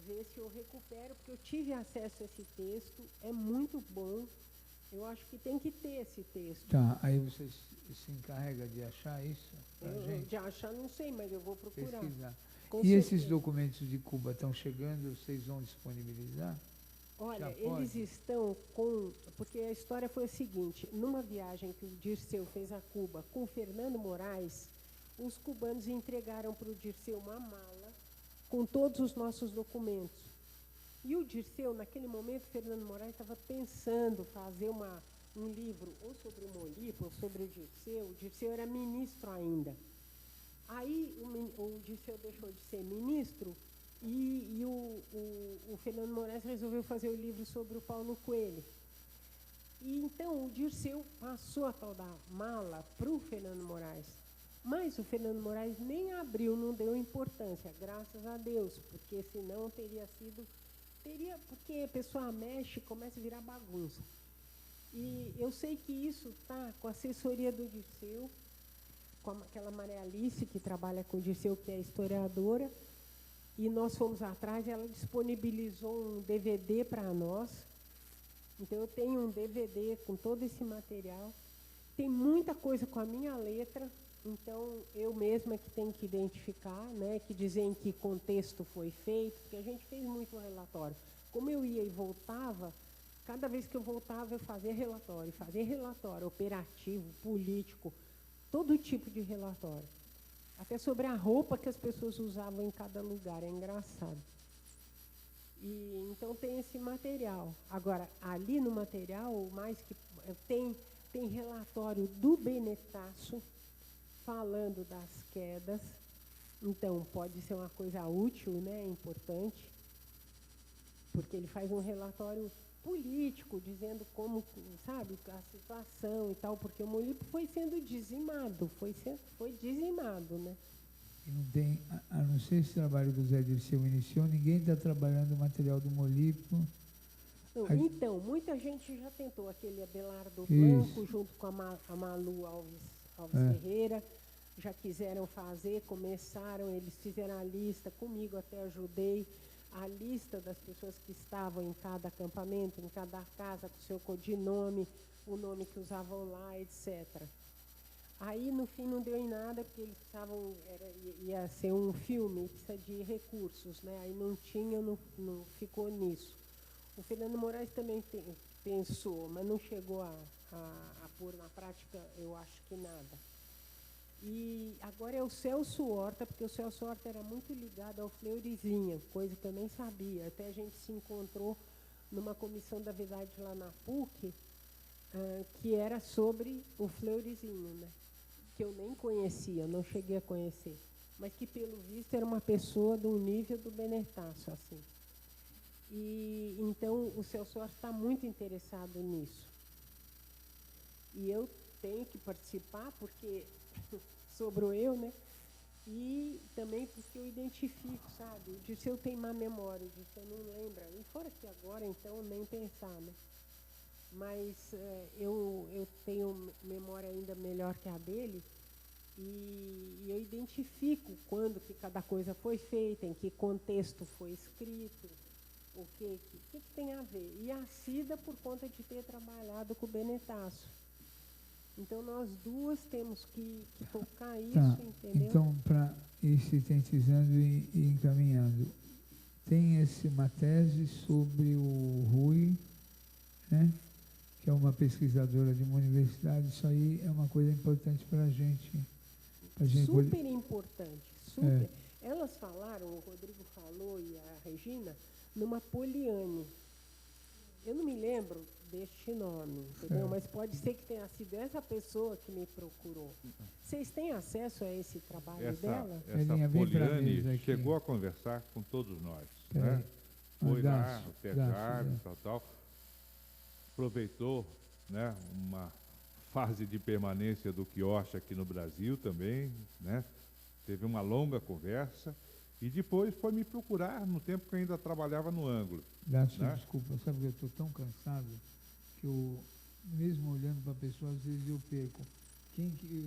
Ver se eu recupero, porque eu tive acesso a esse texto, é muito bom. Eu acho que tem que ter esse texto. Tá, aí você se encarrega de achar isso pra gente? De achar, não sei, mas eu vou procurar. Pesquisar. Com E esses certeza. documentos de Cuba estão chegando, vocês vão disponibilizar? Olha, Já pode? eles estão com... Porque a história foi a seguinte, numa viagem que o Dirceu fez a Cuba com o Fernando Moraes, os cubanos entregaram para o Dirceu uma mala com todos os nossos documentos. E o Dirceu, naquele momento, o Fernando Moraes estava pensando fazer um livro ou sobre o Molipo, ou sobre o Dirceu era ministro ainda. Aí o Dirceu deixou de ser ministro e o Fernando Moraes resolveu fazer o livro sobre o Paulo Coelho. E então o Dirceu passou a tal da mala para o Fernando Moraes. Mas o Fernando Moraes nem abriu, não deu importância, graças a Deus, porque senão porque a pessoa mexe e começa a virar bagunça. E eu sei que isso está com a assessoria do Dirceu, com aquela Maria Alice que trabalha com o Dirceu, que é historiadora, e nós fomos atrás, ela disponibilizou um DVD para nós. Então eu tenho um DVD com todo esse material. Tem muita coisa com a minha letra, então eu mesma que tenho que identificar, né, que dizer em que contexto foi feito, porque a gente fez muito relatório. Como eu ia e voltava, cada vez que eu voltava eu fazia relatório operativo, político, todo tipo de relatório. Até sobre a roupa que as pessoas usavam em cada lugar, é engraçado. E então tem esse material. Agora, ali no material, mais que tem relatório do Benetaço falando das quedas. Então, pode ser uma coisa útil, né, importante, porque ele faz um relatório político, dizendo como, sabe, a situação e tal, porque o Molipo foi sendo dizimado, foi dizimado, né? E não tem, a não ser esse trabalho que o Zé Dirceu iniciou, ninguém está trabalhando o material do Molipo. Não, então, muita gente já tentou, aquele Abelardo Blanco, junto com a Malu Alves Ferreira, já quiseram fazer, começaram, eles fizeram a lista, comigo até ajudei, a lista das pessoas que estavam em cada acampamento, em cada casa, com o seu codinome, o nome que usavam lá, etc. Aí, no fim, não deu em nada, porque eles precisavam, ia ser um filme, precisa de recursos, né? Aí não tinha, não ficou nisso. O Fernando Moraes também pensou, mas não chegou a pôr na prática, eu acho que nada. E agora é o Celso Horta, porque o Celso Horta era muito ligado ao Fleuryzinha, coisa que eu nem sabia. Até a gente se encontrou numa comissão da verdade lá na PUC, que era sobre o Fleuryzinho, né? Que eu nem conhecia, não cheguei a conhecer. Mas que, pelo visto, era uma pessoa do nível do Benetaço, assim. E então o Celso Horta está muito interessado nisso. E eu tenho que participar, porque sobrou eu, né? E também porque eu identifico, sabe? O Dirceu tem má memória, o Dirceu não lembra. E fora que agora, então, nem pensar, né? Mas eu tenho memória ainda melhor que a dele e eu identifico quando que cada coisa foi feita, em que contexto foi escrito, o que tem a ver. E a Cida por conta de ter trabalhado com o Benetaço. Então, nós duas temos que tocar isso, entendeu? Então, para ir sintetizando e encaminhando, tem uma tese sobre o Rui, né? Que é uma pesquisadora de uma universidade. Isso aí é uma coisa importante para a gente. Super importante, super. Elas falaram, o Rodrigo falou e a Regina, numa Poliane. Eu não me lembro deste nome, entendeu? Mas pode ser que tenha sido essa pessoa que me procurou. Vocês têm acesso a esse trabalho dela? Essa Poliane chegou a conversar com todos nós, né? Foi lá, o Tejário, tal. Aproveitou, né, uma fase de permanência do quiosque aqui no Brasil também, né? Teve uma longa conversa E depois foi me procurar no tempo que eu ainda trabalhava no ângulo. Dácio, né? desculpa, sabe que eu estou tão cansado que eu, mesmo olhando para a pessoa, às vezes eu perco.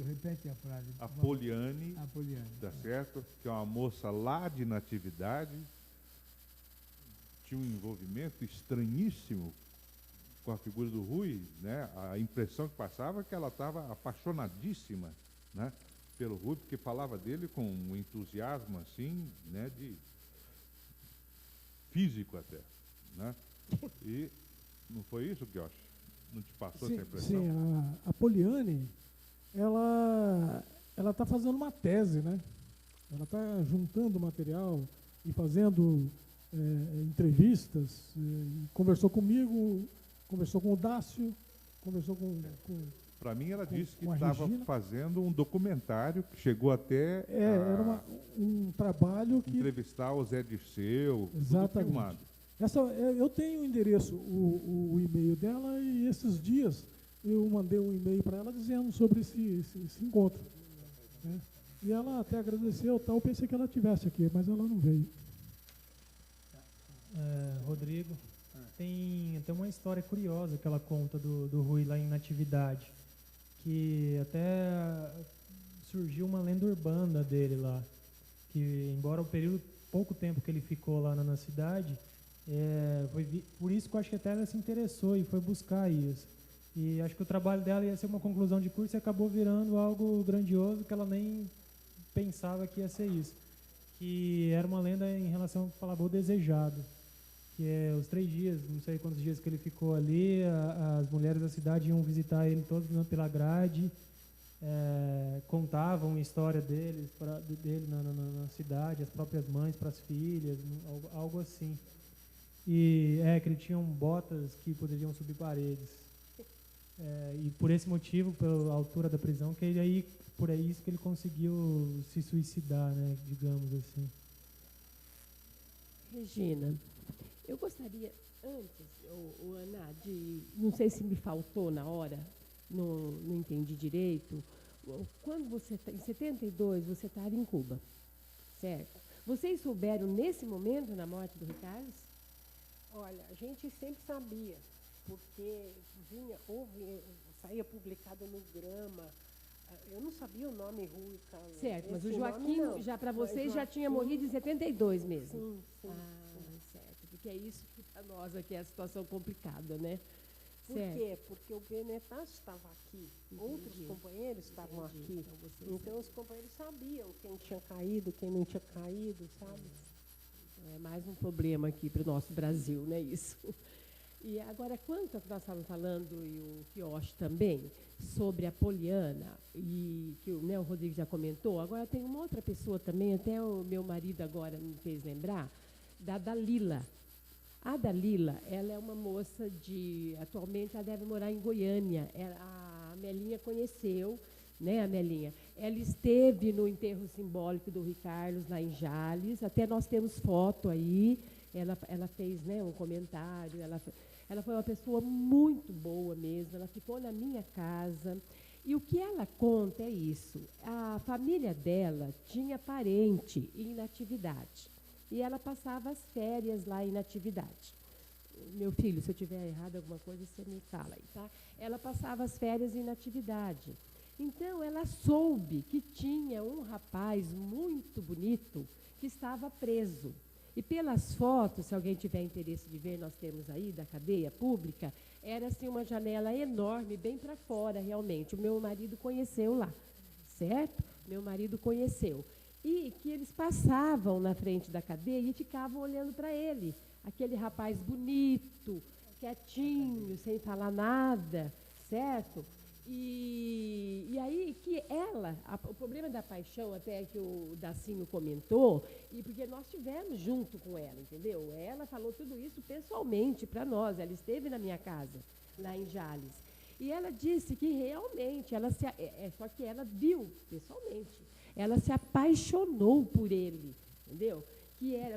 Repete a frase. A Poliane, A Poliane. tá certo? Que é uma moça lá de Natividade, tinha um envolvimento estranhíssimo com a figura do Rui, né? A impressão que passava é que ela estava apaixonadíssima, né? Pelo Rui, porque falava dele com um entusiasmo assim, né? De físico até, né? E não foi isso, Guioche? Não te passou essa impressão? Sim, a Poliane, ela está fazendo uma tese, né? Ela está juntando material e fazendo entrevistas, conversou comigo, conversou com o Dácio, conversou com Para mim, ela disse que com a estava Regina. fazendo um documentário que chegou até era um trabalho que... entrevistar o Zé Dirceu, tudo Exatamente. filmado. Eu tenho o endereço, o e-mail dela, e esses dias eu mandei um e-mail para ela dizendo sobre esse encontro, né? E ela até agradeceu, tal. Eu pensei que ela estivesse aqui, mas ela não veio. Rodrigo, tem uma história curiosa que ela conta do Rui lá em Natividade, que até surgiu uma lenda urbana dele lá, que embora o pouco tempo que ele ficou lá na cidade, por isso que eu acho que até ela se interessou e foi buscar isso. E acho que o trabalho dela ia ser uma conclusão de curso e acabou virando algo grandioso que ela nem pensava que ia ser isso. Que era uma lenda em relação ao Palabô Desejado, que é os 3 dias, não sei quantos dias que ele ficou ali, as mulheres da cidade iam visitar ele todos pela grade, contavam a história dele na cidade, as próprias mães para as filhas, algo assim. E que ele tinha botas que poderiam subir paredes. E por esse motivo, pela altura da prisão, por isso que ele conseguiu se suicidar, né, digamos assim. Regina, eu gostaria, antes, Ana, não sei se me faltou na hora, não entendi direito, quando você, em 72, você estava em Cuba, certo? Vocês souberam nesse momento da morte do Ricardo? Olha, a gente sempre sabia, porque saía publicado no Grama. Eu não sabia o nome Rui Carlos. Certo, mas o Joaquim, já para vocês, já tinha morrido em 72 mesmo. Sim. Certo, porque é isso que para nós aqui é a situação complicada, né? Por quê? Porque o Benetacho estava aqui, outros companheiros estavam aqui. Então os companheiros sabiam quem tinha caído, quem não tinha caído, sabe? É mais um problema aqui para o nosso Brasil, né, isso. E agora, quanto nós estávamos falando, e o Quioche também, sobre a Poliana, e que o Rodrigo já comentou, agora tem uma outra pessoa também, até o meu marido agora me fez lembrar, da Dalila. A Dalila, ela é uma moça atualmente ela deve morar em Goiânia, a Amelinha conheceu, né, Amelinha? Ela esteve no enterro simbólico do Rui Carlos, lá em Jales, até nós temos foto aí, ela fez, né, um comentário, ela foi uma pessoa muito boa mesmo, ela ficou na minha casa, e o que ela conta é isso, a família dela tinha parente em Natividade, e ela passava as férias lá em Natividade. Meu filho, se eu tiver errado alguma coisa, você me fala aí, tá? Ela passava as férias em Natividade. Então, ela soube que tinha um rapaz muito bonito que estava preso. E pelas fotos, se alguém tiver interesse de ver, nós temos aí, da cadeia pública, era assim uma janela enorme, bem para fora, realmente. O meu marido conheceu lá, certo? Meu marido conheceu. E que eles passavam na frente da cadeia e ficavam olhando para ele. Aquele rapaz bonito, quietinho, sem falar nada, certo? E aí que o problema da paixão, até que o Dacinho comentou, e porque nós estivemos junto com ela, entendeu? Ela falou tudo isso pessoalmente para nós, ela esteve na minha casa, lá em Jales. E ela disse que realmente, só que ela viu pessoalmente, ela se apaixonou por ele, entendeu?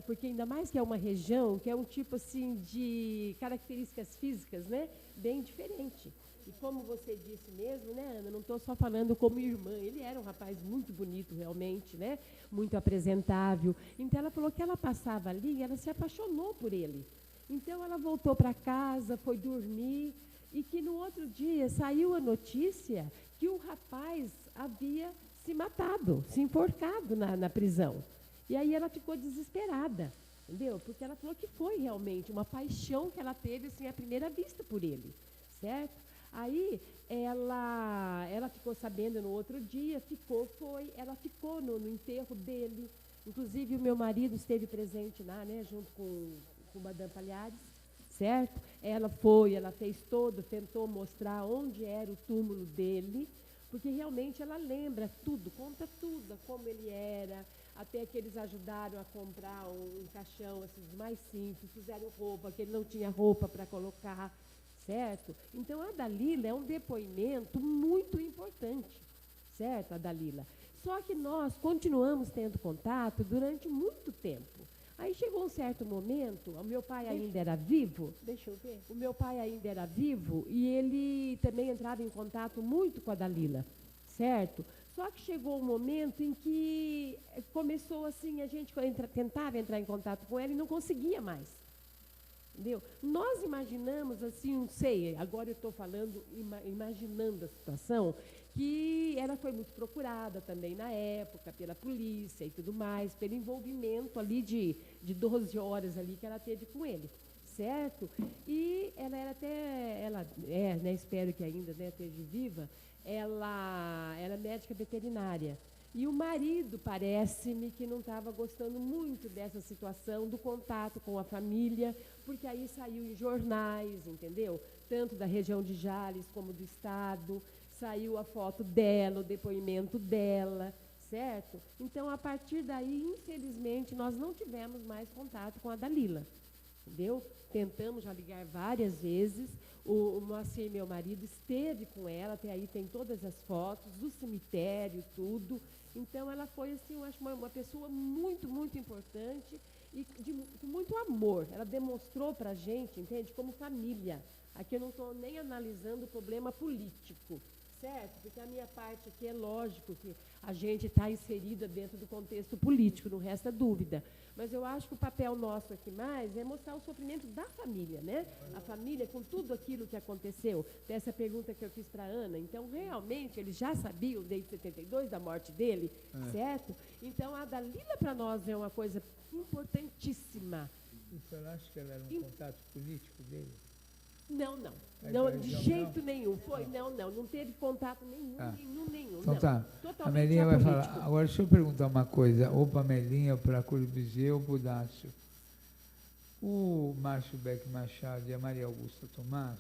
Porque ainda mais que é uma região que é um tipo assim de características físicas, né, bem diferente. E como você disse mesmo, né, Ana, não estou só falando como irmã, ele era um rapaz muito bonito realmente, né, muito apresentável. Então ela falou que ela passava ali e ela se apaixonou por ele. Então ela voltou para casa, foi dormir, e que no outro dia saiu a notícia que o rapaz havia se matado, se enforcado na prisão. E aí ela ficou desesperada, entendeu? Porque ela falou que foi realmente uma paixão que ela teve assim, à primeira vista por ele, certo? Aí ela ficou sabendo no outro dia, ela ficou no enterro dele. Inclusive o meu marido esteve presente lá, né, junto com Madame Palhares, certo? Ela fez tentou mostrar onde era o túmulo dele, porque realmente ela lembra tudo, conta tudo, como ele era, até que eles ajudaram a comprar um caixão assim, dos mais simples, fizeram roupa, que ele não tinha roupa para colocar, certo? Então, a Dalila é um depoimento muito importante, certo, a Dalila? Só que nós continuamos tendo contato durante muito tempo. Aí chegou um certo momento, o meu pai ainda era vivo. Deixa eu ver. O meu pai ainda era vivo e ele também entrava em contato muito com a Dalila, certo? Só que chegou um momento em que começou assim, a gente tentava entrar em contato com ela e não conseguia mais. Entendeu? Nós imaginamos assim, não sei, agora eu estou falando, imaginando a situação, que ela foi muito procurada também na época, pela polícia e tudo mais, pelo envolvimento ali de 12 horas ali que ela teve com ele, certo? E ela era né, espero que ainda, né, esteja viva, ela era médica veterinária. E o marido, parece-me, que não estava gostando muito dessa situação, do contato com a família, porque aí saiu em jornais, entendeu? Tanto da região de Jales como do estado, saiu a foto dela, o depoimento dela, certo? Então, a partir daí, infelizmente, nós não tivemos mais contato com a Dalila, entendeu? Tentamos já ligar várias vezes, o Moacir, meu marido, esteve com ela, até aí tem todas as fotos, do cemitério, tudo. Então, ela foi, assim, eu acho, uma pessoa muito, muito importante e com muito amor. Ela demonstrou para a gente, entende, como família. Aqui eu não estou nem analisando o problema político, certo? Porque a minha parte aqui é lógico que a gente está inserida dentro do contexto político, não resta dúvida. Mas eu acho que o papel nosso aqui mais é mostrar o sofrimento da família, né? A família com tudo aquilo que aconteceu. Dessa pergunta que eu fiz para a Ana. Então, realmente, eles já sabiam desde 72 da morte dele, certo? Então, a Dalila para nós é uma coisa importantíssima. O senhor acha que ela era um contato político dele? Não, de jeito nenhum. Não teve contato nenhum. Então não. tá, Totalmente a Melinha vai apolítico. falar. Agora deixa eu perguntar uma coisa, ou para a Melinha, ou para a Corbusier, ou para o Dácio. O Márcio Beck Machado e a Maria Augusta Tomás,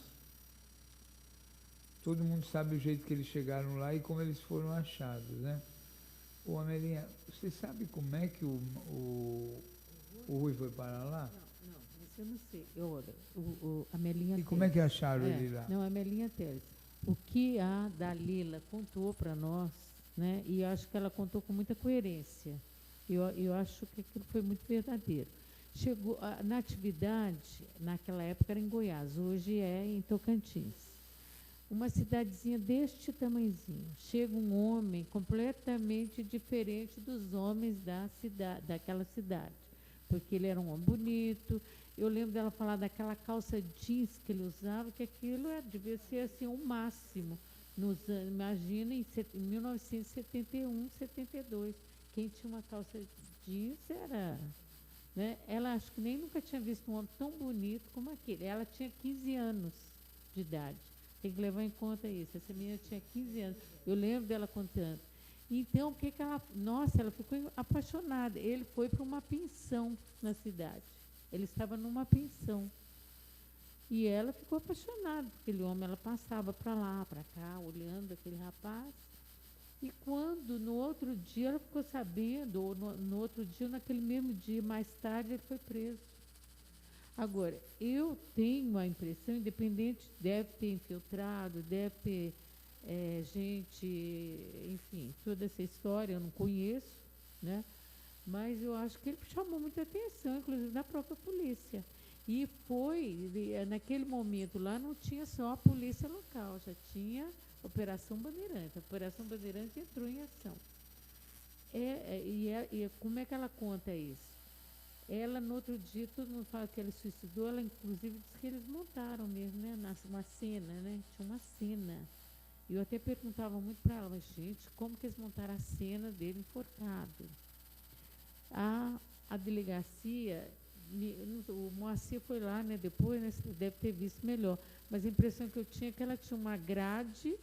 todo mundo sabe o jeito que eles chegaram lá e como eles foram achados, né? Ô, Amelinha, você sabe como é que o Rui foi para lá? Não, isso eu não sei. A Melinha E como é que acharam ele lá? Não, a Melinha Teles. O que a Dalila contou para nós, né, e eu acho que ela contou com muita coerência, eu acho que aquilo foi muito verdadeiro. Chegou, a Natividade, naquela época era em Goiás, hoje é em Tocantins. Uma cidadezinha deste tamanhozinho. Chega um homem completamente diferente dos homens daquela cidade, porque ele era um homem bonito. Eu lembro dela falar daquela calça jeans que ele usava, que aquilo devia ser assim, o máximo. Imagina, em 1971, 72, quem tinha uma calça jeans era... Né? Ela acho que nem nunca tinha visto um homem tão bonito como aquele. Ela tinha 15 anos de idade. Tem que levar em conta isso. Essa menina tinha 15 anos. Eu lembro dela contando. Então, o que ela... Nossa, ela ficou apaixonada. Ele foi para uma pensão na cidade. Ele estava numa pensão. E ela ficou apaixonada por aquele homem. Ela passava para lá, para cá, olhando aquele rapaz. E quando, no outro dia, ela ficou sabendo, ou no outro dia, naquele mesmo dia, mais tarde, ele foi preso. Agora, eu tenho a impressão, independente, deve ter infiltrado, deve ter gente, enfim, toda essa história eu não conheço, né? Mas eu acho que ele chamou muita atenção, inclusive da própria polícia. E naquele momento lá não tinha só a polícia local, já tinha Operação Bandeirante. A Operação Bandeirante entrou em ação. E como é que ela conta isso? Ela, no outro dia, todo mundo fala que ela suicidou, ela inclusive disse que eles montaram mesmo, né? Uma cena, né? Tinha uma cena. E eu até perguntava muito para ela, mas gente, como que eles montaram a cena dele enforcado? A delegacia, o Moacir foi lá, né? Depois, né? Você deve ter visto melhor. Mas a impressão que eu tinha é que ela tinha uma grade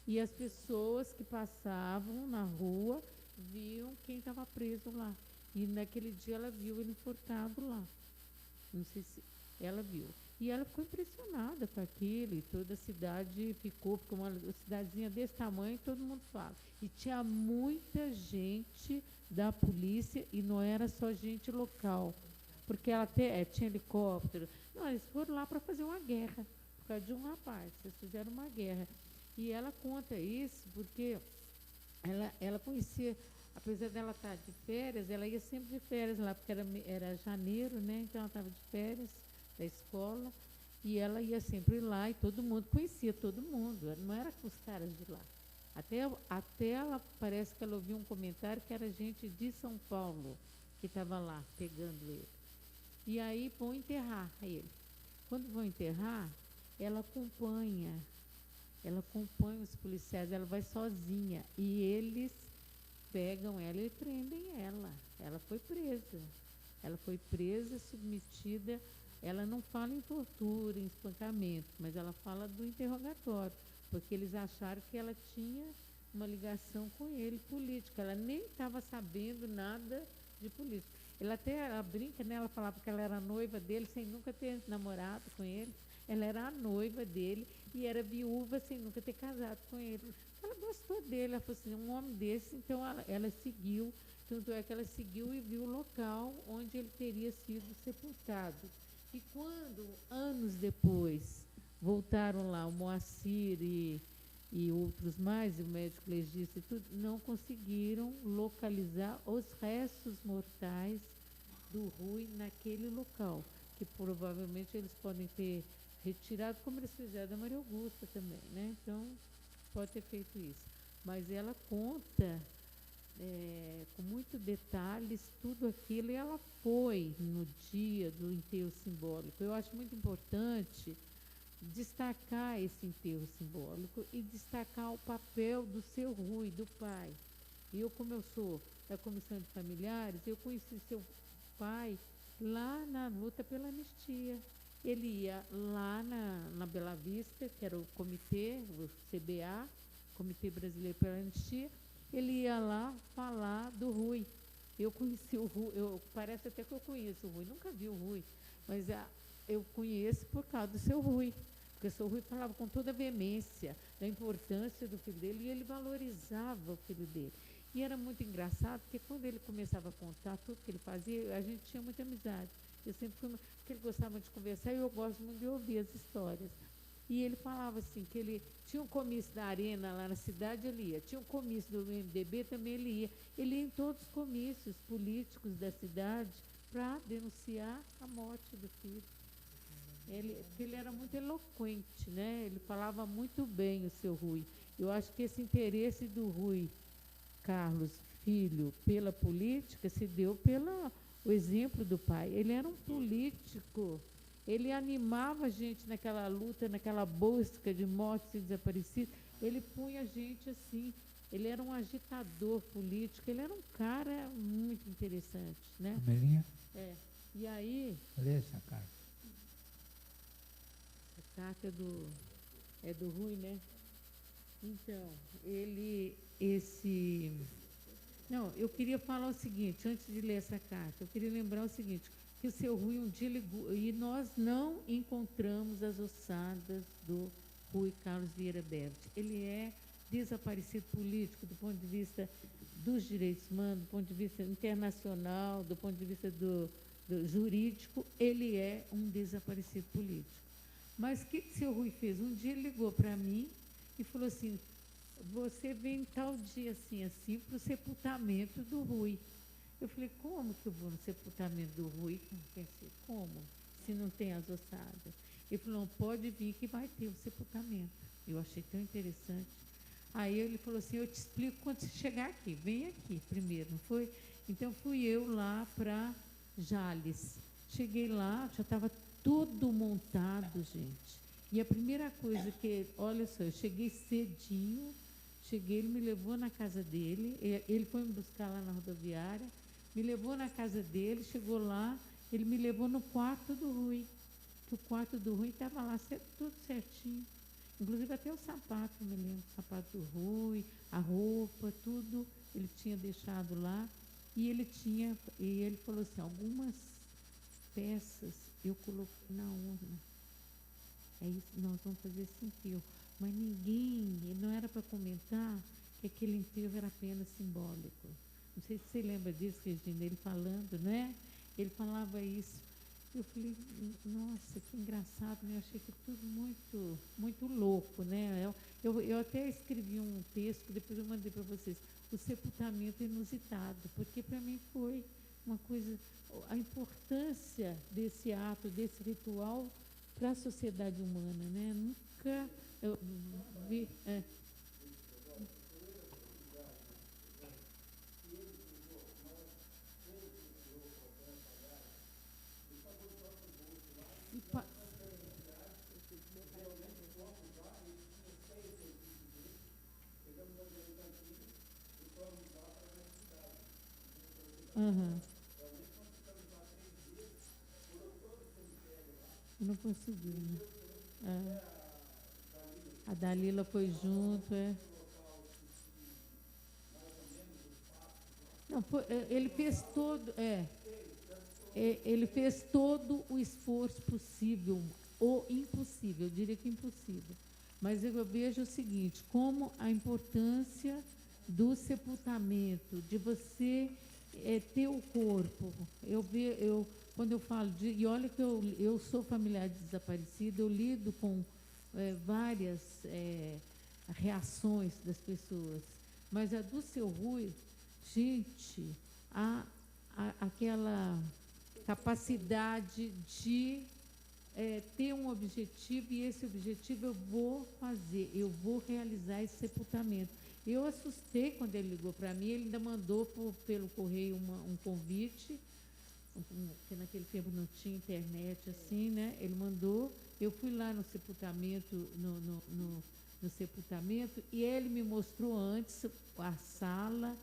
e as pessoas que passavam na rua viam quem estava preso lá. E naquele dia ela viu ele enforcado lá. Não sei se ela viu. E ela ficou impressionada com aquilo, e toda a cidade ficou, porque uma cidadezinha desse tamanho, todo mundo fala. E tinha muita gente da polícia, e não era só gente local, porque ela até tinha helicóptero. Não, eles foram lá para fazer uma guerra, por causa de um rapaz, eles fizeram uma guerra. E ela conta isso porque ela conhecia, apesar dela estar de férias, ela ia sempre de férias lá, porque era janeiro, né? Então ela estava de férias da escola, e ela ia sempre lá, e todo mundo conhecia todo mundo, não era com os caras de lá. Até ela, parece que ela ouviu um comentário que era gente de São Paulo que estava lá, pegando ele. E aí vão enterrar ele. Quando vão enterrar, ela acompanha os policiais, ela vai sozinha, e eles pegam ela e prendem ela. Ela foi presa, submetida. Ela não fala em tortura, em espancamento, mas ela fala do interrogatório, porque eles acharam que ela tinha uma ligação com ele política. Ela nem estava sabendo nada de política. Ela brinca, né? Ela falava que ela era noiva dele sem nunca ter namorado com ele. Ela era a noiva dele e era viúva sem nunca ter casado com ele. Ela gostou dele, ela falou assim, um homem desse, então ela seguiu, tanto é que ela seguiu e viu o local onde ele teria sido sepultado. E quando, anos depois, voltaram lá o Moacir e outros mais, o médico legista e tudo, não conseguiram localizar os restos mortais do Rui naquele local, que provavelmente eles podem ter retirado, como eles fizeram da Maria Augusta também, né? Então, pode ter feito isso. Mas ela conta com muitos detalhes tudo aquilo, e ela foi no dia do enterro simbólico. Eu acho muito importante destacar esse enterro simbólico e destacar o papel do seu Rui, do pai. Eu, como eu sou da Comissão de Familiares, eu conheci seu pai lá na luta pela anistia. Ele ia lá na Bela Vista, que era o comitê, o CBA, Comitê Brasileiro pela Anistia. Ele ia lá falar do Rui. Eu conheci o Rui, parece até que eu conheço o Rui, nunca vi o Rui, mas eu conheço por causa do seu Rui, porque o seu Rui falava com toda a veemência da importância do filho dele, e ele valorizava o filho dele. E era muito engraçado, porque quando ele começava a contar tudo que ele fazia, a gente tinha muita amizade. Eu sempre fui, porque ele gostava de conversar, e eu gosto muito de ouvir as histórias. E ele falava assim, que ele tinha um comício da Arena lá na cidade, ele ia. Tinha um comício do MDB, também ele ia. Ele ia em todos os comícios políticos da cidade para denunciar a morte do filho. Ele era muito eloquente, né? Ele falava muito bem, o seu Rui. Eu acho que esse interesse do Rui Carlos Filho pela política se deu pelo exemplo do pai. Ele era um político. Ele animava a gente naquela luta, naquela busca de mortes e desaparecidos. Ele punha a gente assim. Ele era um agitador político. Ele era um cara muito interessante, né? Amelinha? E aí... Lê essa carta. A carta é do Rui, né? Então, Não, eu queria falar o seguinte, antes de ler essa carta, eu queria lembrar o seguinte, que o seu Rui um dia ligou, e nós não encontramos as ossadas do Rui Carlos Vieira Berti. Ele é desaparecido político do ponto de vista dos direitos humanos, do ponto de vista internacional, do ponto de vista do jurídico, ele é um desaparecido político. Mas o que seu Rui fez? Um dia ele ligou para mim e falou assim, você vem tal dia assim, para o sepultamento do Rui. Eu falei, como que eu vou no sepultamento do Rui? Eu pensei, como? se não tem as ossadas? Ele falou, não, pode vir que vai ter o sepultamento. Eu achei tão interessante. Aí ele falou assim, eu te explico quando você chegar aqui, vem aqui primeiro, não foi? Então fui eu lá para Jales. Cheguei lá, já estava tudo montado, gente. E a primeira coisa que, olha só, eu cheguei cedinho, ele me levou na casa dele, ele foi me buscar lá na rodoviária, me levou na casa dele, chegou lá, ele me levou no quarto do Rui, que o quarto do Rui estava lá tudo certinho. Inclusive até o sapato, me lembro, o sapato do Rui, a roupa, tudo, ele tinha deixado lá. E ele falou assim, algumas peças eu coloquei na urna. É isso, nós vamos fazer esse enterro. Mas ninguém, não era para comentar que aquele enterro era apenas simbólico. Não sei se você lembra disso, Regina, ele falando, né? Ele falava isso. Eu falei, nossa, que engraçado, né? Eu achei que tudo muito, muito louco, né? Eu até escrevi um texto, depois eu mandei para vocês, o sepultamento inusitado, porque para mim foi uma coisa, a importância desse ato, desse ritual para a sociedade humana, né? Nunca eu vi... Uhum. Não conseguiu, né? A Dalila foi junto, Não, ele fez todo, ele fez todo o esforço possível, ou impossível, eu diria que impossível. Mas eu vejo o seguinte, como a importância do sepultamento, de você ter o corpo. Quando eu falo e olha que eu sou familiar de desaparecido, eu lido com várias reações das pessoas, mas a do seu Rui, gente, aquela capacidade de ter um objetivo, e esse objetivo eu vou fazer, eu vou realizar esse sepultamento. Eu assustei quando ele ligou para mim, ele ainda mandou pelo correio um convite, porque naquele tempo não tinha internet assim, né? Ele mandou, eu fui lá no sepultamento, no sepultamento, e ele me mostrou antes a sala,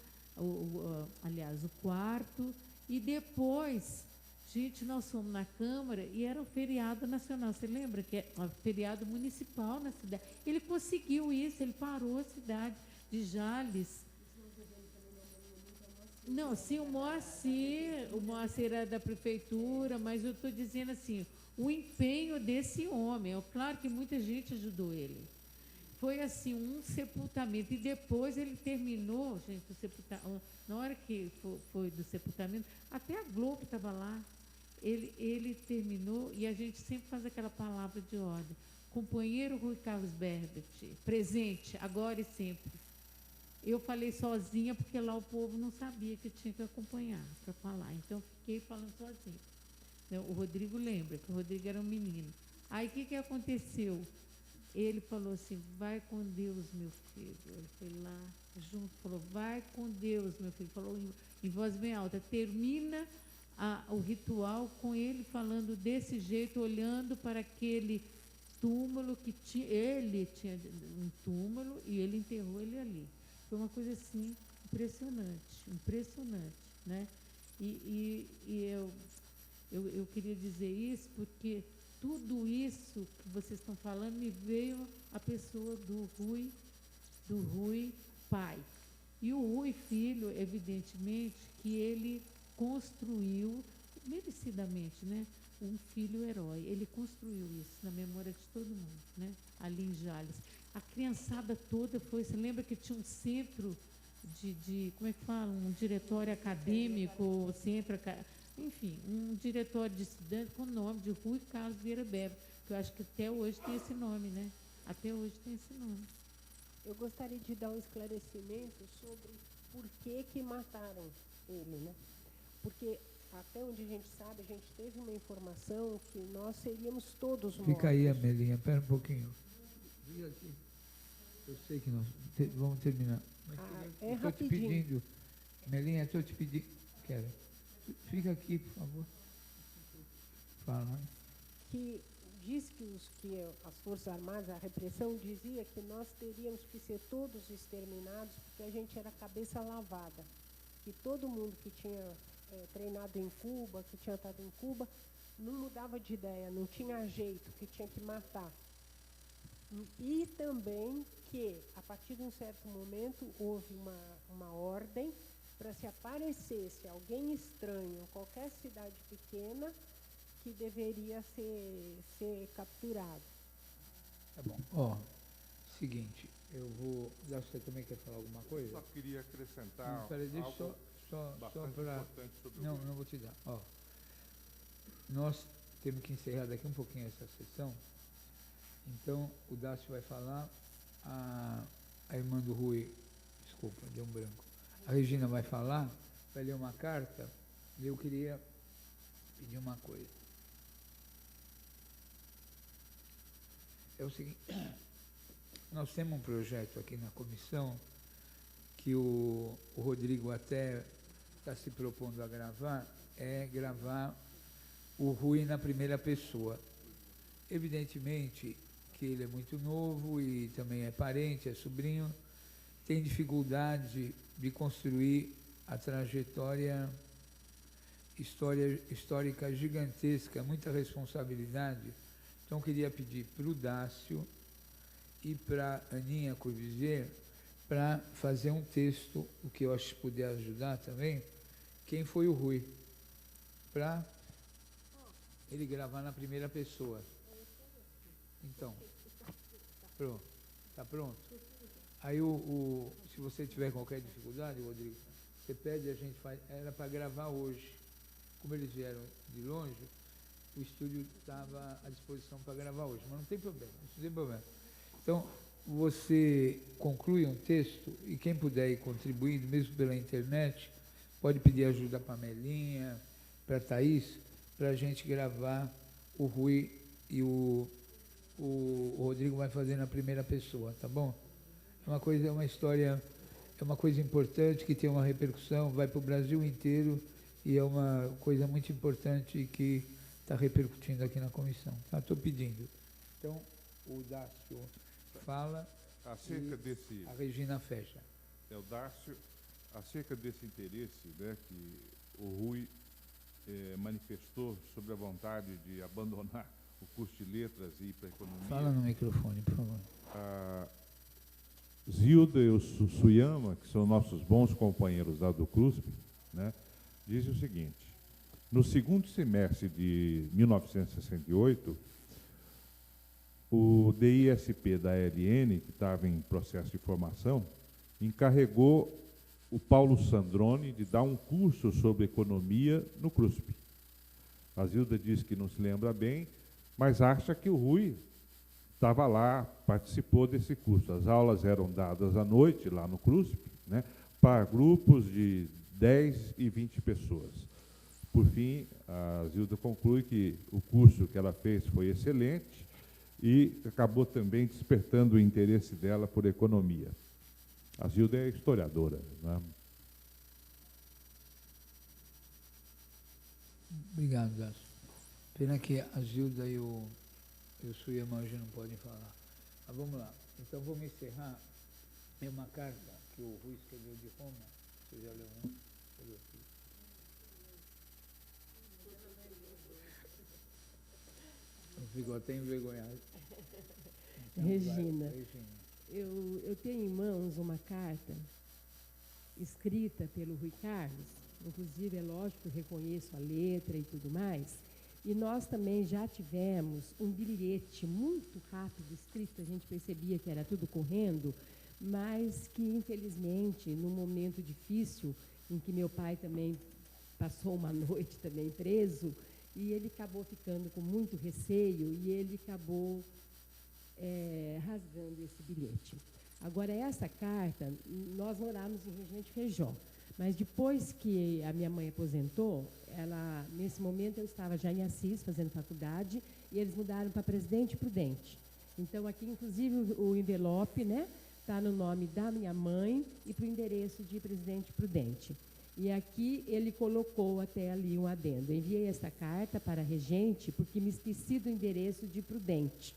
aliás, o quarto, e depois, gente, nós fomos na Câmara e era um feriado nacional, você lembra que é um feriado municipal na cidade? Ele conseguiu isso, ele parou a cidade de Jales. Não, sim, o Moacir era da prefeitura, mas eu estou dizendo assim, o empenho desse homem, claro que muita gente ajudou ele. Foi assim, um sepultamento, e depois ele terminou, gente, o sepultamento, na hora que foi do sepultamento, até a Globo estava lá, ele terminou, e a gente sempre faz aquela palavra de ordem, companheiro Rui Carlos Berbert, presente, agora e sempre. Eu falei sozinha, porque lá o povo não sabia que tinha que acompanhar para falar. Então, fiquei falando sozinha. O Rodrigo lembra, que o Rodrigo era um menino. Aí, o que aconteceu? Ele falou assim, vai com Deus, meu filho. Ele foi lá, junto, falou, vai com Deus, meu filho. Falou em voz bem alta. Termina o ritual com ele falando desse jeito, olhando para aquele túmulo que tinha. Ele tinha um túmulo e ele enterrou ele ali. Foi uma coisa assim, impressionante, né? E eu queria dizer isso porque tudo isso que vocês estão falando me veio a pessoa do Rui pai. E o Rui filho, evidentemente, que ele construiu, merecidamente, né? Um filho herói. Ele construiu isso na memória de todo mundo, né? Ali em Jales. A criançada toda foi, você lembra que tinha um centro como é que fala? Um diretório acadêmico, enfim, um diretório de estudantes com o nome de Rui Carlos Vieira Beber, que eu acho que até hoje tem esse nome, né? Até hoje tem esse nome. Eu gostaria de dar um esclarecimento sobre por que mataram ele, né? Porque até onde a gente sabe, a gente teve uma informação que nós seríamos todos mortos. Fica aí, Amelinha, espera um pouquinho. Fica aqui. Eu sei que nós vamos terminar. Mas É estou te rapidinho. pedindo, Amelinha, estou te pedindo. Quero. Fica aqui, por favor. Fala. Que diz que as Forças Armadas, a repressão, dizia que nós teríamos que ser todos exterminados porque a gente era cabeça lavada. Que todo mundo que tinha treinado em Cuba, que tinha estado em Cuba, não mudava de ideia, não tinha jeito, que tinha que matar. E também que, a partir de um certo momento, houve uma ordem para se aparecesse alguém estranho em qualquer cidade pequena, que deveria ser capturado. Tá bom. Ó, seguinte, eu vou. Você também quer falar alguma coisa? Só queria acrescentar Não, peraí, deixa algo só bastante para. importante sobre o Não, Rui. não vou te dar. Ó, nós temos que encerrar daqui um pouquinho essa sessão. Então, o Dácio vai falar, a irmã do Rui, desculpa, deu um branco. A Regina vai falar, vai ler uma carta, e eu queria pedir uma coisa. É o seguinte, nós temos um projeto aqui na comissão que o Rodrigo até está se propondo a gravar, é gravar o Rui na primeira pessoa. Evidentemente que ele é muito novo e também é parente, é sobrinho, tem dificuldade de construir a trajetória histórica gigantesca, muita responsabilidade. Então, queria pedir para o Dácio e para a Aninha Corvizier para fazer um texto, o que eu acho que puder ajudar também, quem foi o Rui, para ele gravar na primeira pessoa. Então, pronto, está pronto? Aí, se você tiver qualquer dificuldade, Rodrigo, você pede, a gente faz, era para gravar hoje. Como eles vieram de longe, o estúdio estava à disposição para gravar hoje, mas não tem problema, não tem problema. Então, você conclui um texto e quem puder ir contribuindo, mesmo pela internet, pode pedir ajuda para a Melinha, para a Thaís, para a gente gravar o Rui e o Rodrigo vai fazer na primeira pessoa, tá bom? É uma história, é uma coisa importante que tem uma repercussão, vai para o Brasil inteiro e é uma coisa muito importante que está repercutindo aqui na comissão. Tá? Estou pedindo. Então, o Dácio fala Acerca desse, a Regina fecha. o Dácio, acerca desse interesse, né, que o Rui manifestou sobre a vontade de abandonar o curso de letras e ir para a economia. Fala no microfone, por favor. A Zilda e o Suyama, que são nossos bons companheiros lá do CRUSP, né, dizem o seguinte: no segundo semestre de 1968, o DISP da ALN, que estava em processo de formação, encarregou o Paulo Sandrone de dar um curso sobre economia no CRUSP. A Zilda diz que não se lembra bem, mas acha que o Rui estava lá, participou desse curso. As aulas eram dadas à noite, lá no CRUSP, né, para grupos de 10 e 20 pessoas. Por fim, a Zilda conclui que o curso que ela fez foi excelente e acabou também despertando o interesse dela por economia. A Zilda é historiadora, né? Obrigado, Dácio. Pena que a Zilda e o Suyama hoje não podem falar. Mas vamos lá. Então vamos encerrar. Tem uma carta que o Rui escreveu de Roma. Você já leu, não? Olhou aqui. Eu fico até envergonhado. Então, Regina. vai, Regina. Eu tenho em mãos uma carta escrita pelo Rui Carlos, inclusive é lógico que eu reconheço a letra e tudo mais, e nós também já tivemos um bilhete muito rápido escrito, a gente percebia que era tudo correndo, mas que infelizmente, num momento difícil, em que meu pai também passou uma noite também preso, e ele acabou ficando com muito receio, e ele acabou rasgando esse bilhete. Agora, essa carta, nós morávamos em Regina de Feijó, Mas depois que a minha mãe aposentou, nesse momento eu estava já em Assis, fazendo faculdade, e eles mudaram para Presidente Prudente. Então, aqui, inclusive, o envelope, né, está no nome da minha mãe e para o endereço de Presidente Prudente. E aqui ele colocou até ali um adendo. Enviei esta carta para a regente porque me esqueci do endereço de Prudente.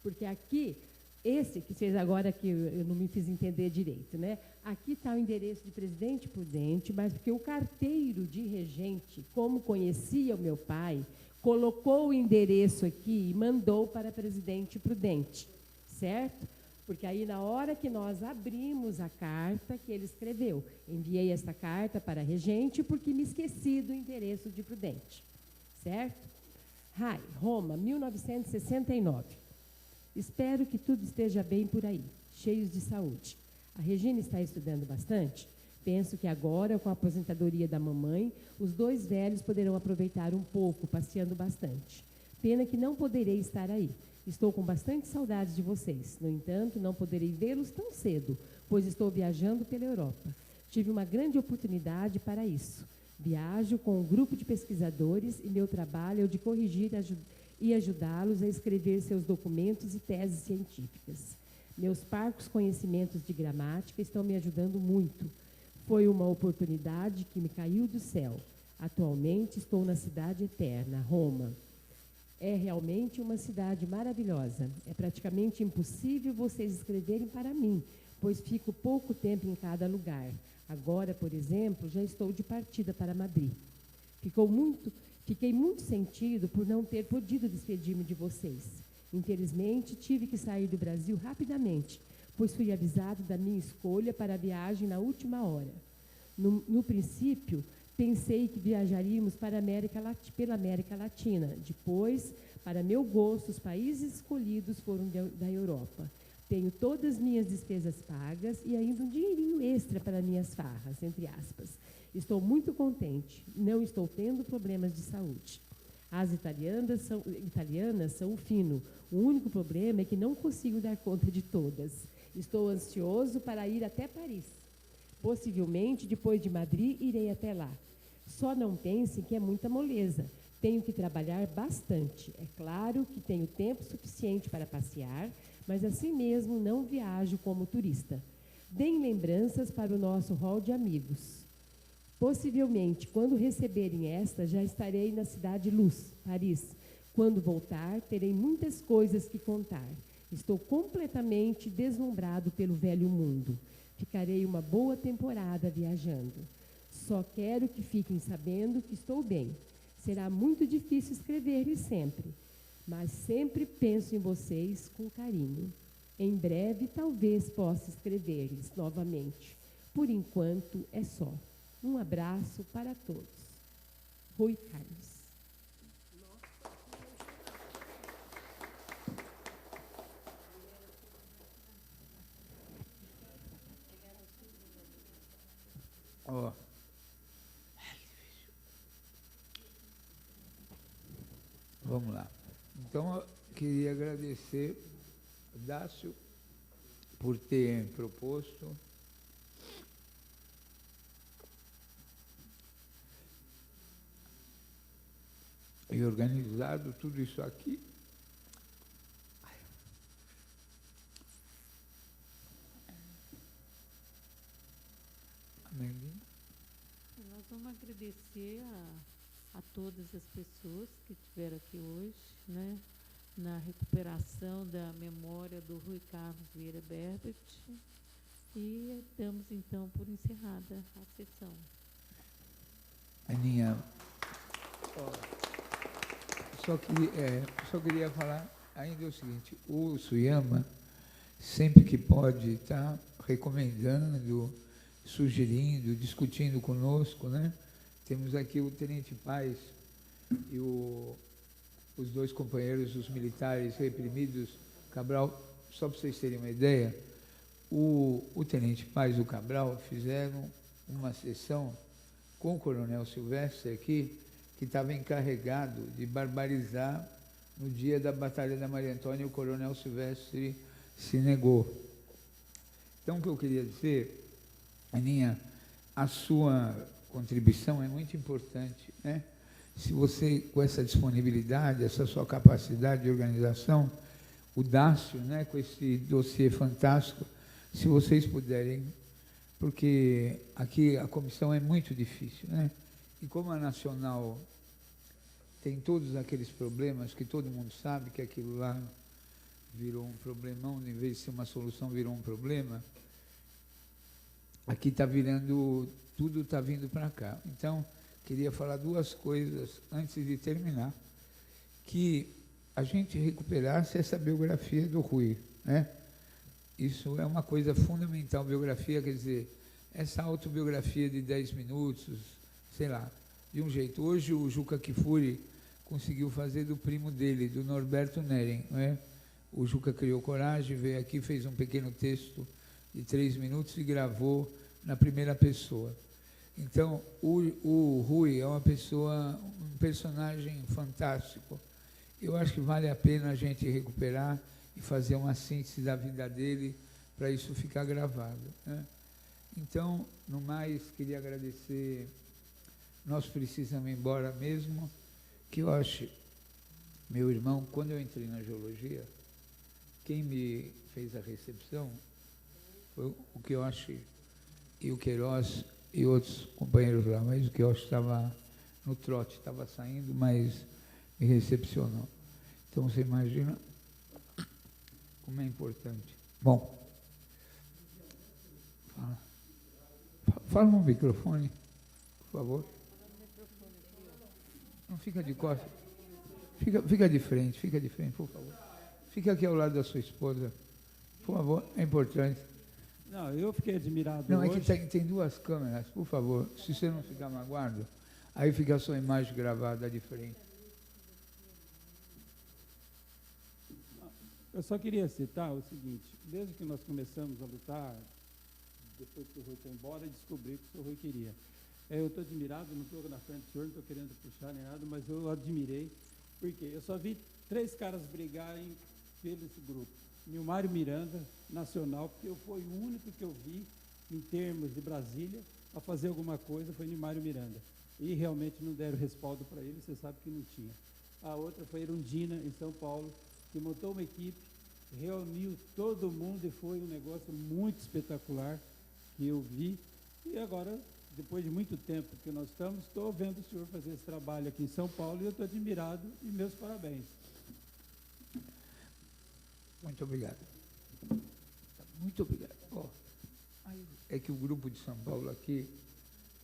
Porque aqui, esse que fez agora que eu não me fiz entender direito, né? Aqui está o endereço de Presidente Prudente, mas porque o carteiro de regente, como conhecia o meu pai, colocou o endereço aqui e mandou para Presidente Prudente, certo? Porque aí, na hora que nós abrimos a carta que ele escreveu, enviei esta carta para a regente porque me esqueci do endereço de Prudente, certo? Rai, Roma, 1969. Espero que tudo esteja bem por aí, cheios de saúde. A Regina está estudando bastante? Penso que agora, com a aposentadoria da mamãe, os dois velhos poderão aproveitar um pouco, passeando bastante. Pena que não poderei estar aí. Estou com bastante saudades de vocês. No entanto, não poderei vê-los tão cedo, pois estou viajando pela Europa. Tive uma grande oportunidade para isso. Viajo com um grupo de pesquisadores e meu trabalho é o de corrigir e ajudá-los a escrever seus documentos e teses científicas. Meus parcos conhecimentos de gramática estão me ajudando muito. Foi uma oportunidade que me caiu do céu. Atualmente estou na cidade eterna, Roma. É realmente uma cidade maravilhosa. É praticamente impossível vocês escreverem para mim, pois fico pouco tempo em cada lugar. Agora, por exemplo, já estou de partida para Madrid. Fiquei muito sentido por não ter podido despedir-me de vocês. Infelizmente, tive que sair do Brasil rapidamente, pois fui avisado da minha escolha para a viagem na última hora. No princípio, pensei que viajaríamos pela América Latina. Depois, para meu gosto, os países escolhidos foram da Europa. Tenho todas as minhas despesas pagas e ainda um dinheirinho extra para minhas farras, entre aspas. Estou muito contente. Não estou tendo problemas de saúde. As italianas são o fino. O único problema é que não consigo dar conta de todas. Estou ansioso para ir até Paris. Possivelmente, depois de Madrid, irei até lá. Só não pensem que é muita moleza. Tenho que trabalhar bastante. É claro que tenho tempo suficiente para passear, mas assim mesmo não viajo como turista. Deem lembranças para o nosso hall de amigos. Possivelmente, quando receberem esta, já estarei na Cidade Luz, Paris. Quando voltar, terei muitas coisas que contar. Estou completamente deslumbrado pelo velho mundo. Ficarei uma boa temporada viajando. Só quero que fiquem sabendo que estou bem. Será muito difícil escrever-lhes sempre, mas sempre penso em vocês com carinho. Em breve, talvez possa escrever-lhes novamente. Por enquanto, é só. Um abraço para todos. Rui Carlos. Ó. Vamos lá. Então, eu queria agradecer a Dácio por ter proposto e organizado tudo isso aqui. Amém. Nós vamos agradecer a todas as pessoas que estiveram aqui hoje, né, na recuperação da memória do Rui Carlos Vieira Berbert, e damos então por encerrada a sessão. Aninha, só queria falar ainda o seguinte: o Suyama, sempre que pode, está recomendando, sugerindo, discutindo conosco, né? Temos aqui o Tenente Paz e os dois companheiros, os militares reprimidos, Cabral. Só para vocês terem uma ideia, o Tenente Paz e o Cabral fizeram uma sessão com o Coronel Silvestre aqui, que estava encarregado de barbarizar no dia da Batalha da Maria Antônia, o Coronel Silvestre se negou. Então, o que eu queria dizer, Aninha, a sua contribuição é muito importante, né? Se você, com essa disponibilidade, essa sua capacidade de organização, o Dácio, né, com esse dossiê fantástico, se vocês puderem, porque aqui a comissão é muito difícil, né? E como a Nacional tem todos aqueles problemas que todo mundo sabe que aquilo lá virou um problemão, em vez de ser uma solução, virou um problema, aqui está virando, tudo está vindo para cá. Então, queria falar duas coisas antes de terminar, que a gente recuperasse essa biografia do Rui, né? Isso é uma coisa fundamental, biografia, quer dizer, essa autobiografia de 10 minutos, sei lá, de um jeito. Hoje o Juca Kfouri conseguiu fazer do primo dele, do Norberto Neren, não é? O Juca criou coragem, veio aqui, fez um pequeno texto de 3 minutos e gravou na primeira pessoa. Então, o Rui é uma pessoa, um personagem fantástico. Eu acho que vale a pena a gente recuperar e fazer uma síntese da vida dele para isso ficar gravado, né? Então, no mais, queria agradecer. Nós precisamos ir embora mesmo, que eu acho, meu irmão, quando eu entrei na geologia, quem me fez a recepção foi o Quioche e o Queiroz e outros companheiros lá, mas o Quioche estava no trote, estava saindo, mas me recepcionou. Então, você imagina como é importante. Bom, fala no microfone, por favor. Não fica de costas. Fica de frente, por favor. Fica aqui ao lado da sua esposa, por favor, é importante. Não, eu fiquei admirado. Não, hoje. é que tem duas câmeras, por favor, se você não ficar magoado, aí fica a sua imagem gravada de frente. Eu só queria citar o seguinte, desde que nós começamos a lutar, depois que o Rui foi embora, descobri o que o senhor Rui queria. Eu estou admirado, não estou na frente do senhor, não estou querendo puxar nem nada, mas eu admirei, porque eu só vi 3 caras brigarem pelo esse grupo. Nilmário Miranda, nacional, porque eu fui o único que eu vi, em termos de Brasília, a fazer alguma coisa, foi Nilmário Miranda. E realmente não deram respaldo para ele, você sabe que não tinha. A outra foi Erundina, em São Paulo, que montou uma equipe, reuniu todo mundo e foi um negócio muito espetacular que eu vi. E agora, depois de muito tempo que nós estamos, estou vendo o senhor fazer esse trabalho aqui em São Paulo e eu estou admirado e meus parabéns. Muito obrigado. Muito obrigado. Oh, é que o grupo de São Paulo aqui,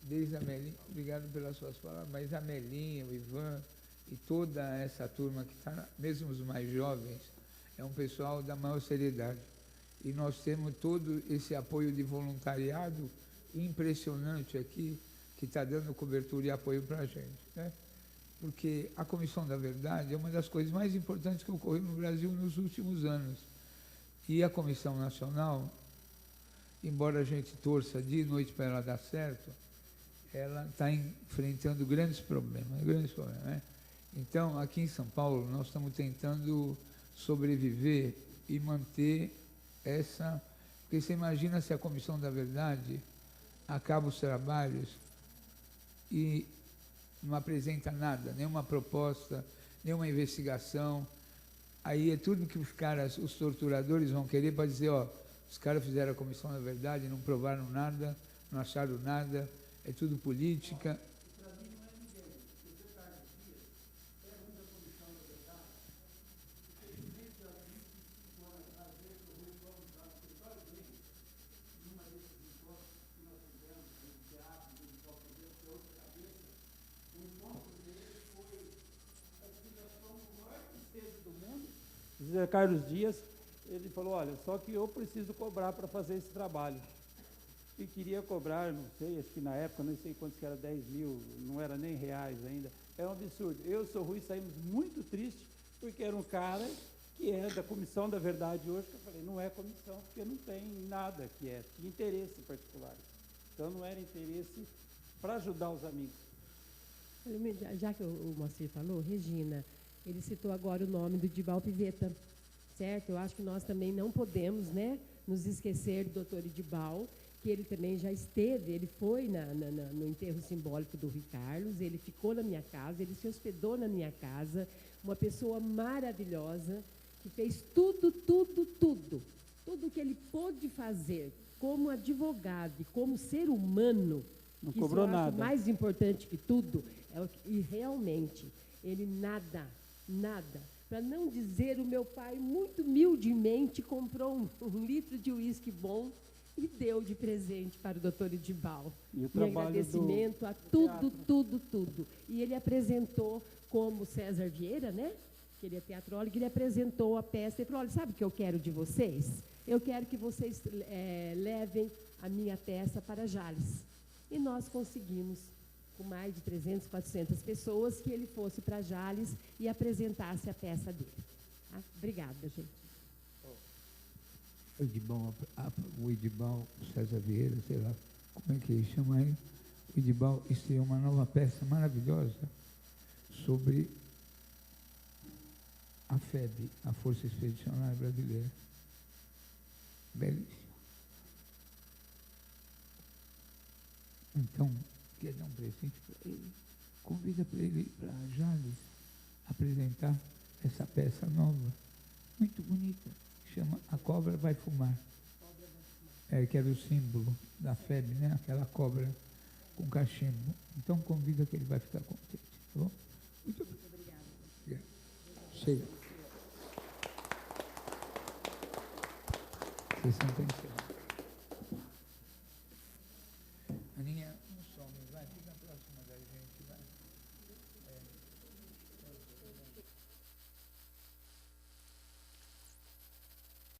desde a Melinha, obrigado pelas suas palavras, mas a Melinha, o Ivan e toda essa turma que está, mesmo os mais jovens, é um pessoal da maior seriedade. E nós temos todo esse apoio de voluntariado impressionante aqui, que está dando cobertura e apoio para a gente, né? Porque a Comissão da Verdade é uma das coisas mais importantes que ocorreu no Brasil nos últimos anos. E a Comissão Nacional, embora a gente torça dia e noite para ela dar certo, ela está enfrentando grandes problemas, né? Então, aqui em São Paulo, nós estamos tentando sobreviver e manter essa... Porque você imagina se a Comissão da Verdade acaba os trabalhos e não apresenta nada, nenhuma proposta, nenhuma investigação. Aí é tudo que os caras, os torturadores vão querer para dizer, ó, os caras fizeram a Comissão da Verdade, não provaram nada, não acharam nada, é tudo política. José Carlos Dias, ele falou, olha, só que eu preciso cobrar para fazer esse trabalho. E queria cobrar, não sei, acho que na época, não sei quantos que era, 10 mil, não era nem reais ainda. É um absurdo. Eu e o Sr. Rui saímos muito tristes, porque era um cara que é da Comissão da Verdade hoje, que eu falei, não é comissão, porque não tem nada que é, tinha interesse particular. Então não era interesse para ajudar os amigos. Já que o Moacir falou, Regina, ele citou agora o nome do Edibal Pivetta, certo? Eu acho que nós também não podemos, né, nos esquecer do doutor Edibal, que ele também já esteve, ele foi no enterro simbólico do Rui Carlos, ele ficou na minha casa, ele se hospedou na minha casa, uma pessoa maravilhosa, que fez tudo que ele pôde fazer como advogado e como ser humano. Não que cobrou isso eu acho nada. mais importante que tudo, e realmente, ele nada, para não dizer, o meu pai muito humildemente comprou um litro de uísque bom e deu de presente para o doutor Edibal. E o Em trabalho agradecimento a tudo. E ele apresentou, como César Vieira, né? Que ele é teatrólogo, ele apresentou a peça e falou, olha, sabe o que eu quero de vocês? Eu quero que vocês levem a minha peça para Jales. E nós conseguimos, com mais de 300, 400 pessoas, que ele fosse para Jales e apresentasse a peça dele. Tá? Obrigada, gente. O Edibal, o César Vieira, sei lá como é que chama ele, o Edibal estreou uma nova peça maravilhosa sobre a FEB, a Força Expedicionária Brasileira. Belíssimo. Então, quer dar um presente para ele? Convida para ele ir para Jales apresentar essa peça nova, muito bonita, que chama A Cobra Vai Fumar. Que era o símbolo da FEB, né? Aquela cobra com cachimbo. Então, convida que ele vai ficar contente, tá bom? Muito obrigada. Chega. Sessão está encerrada.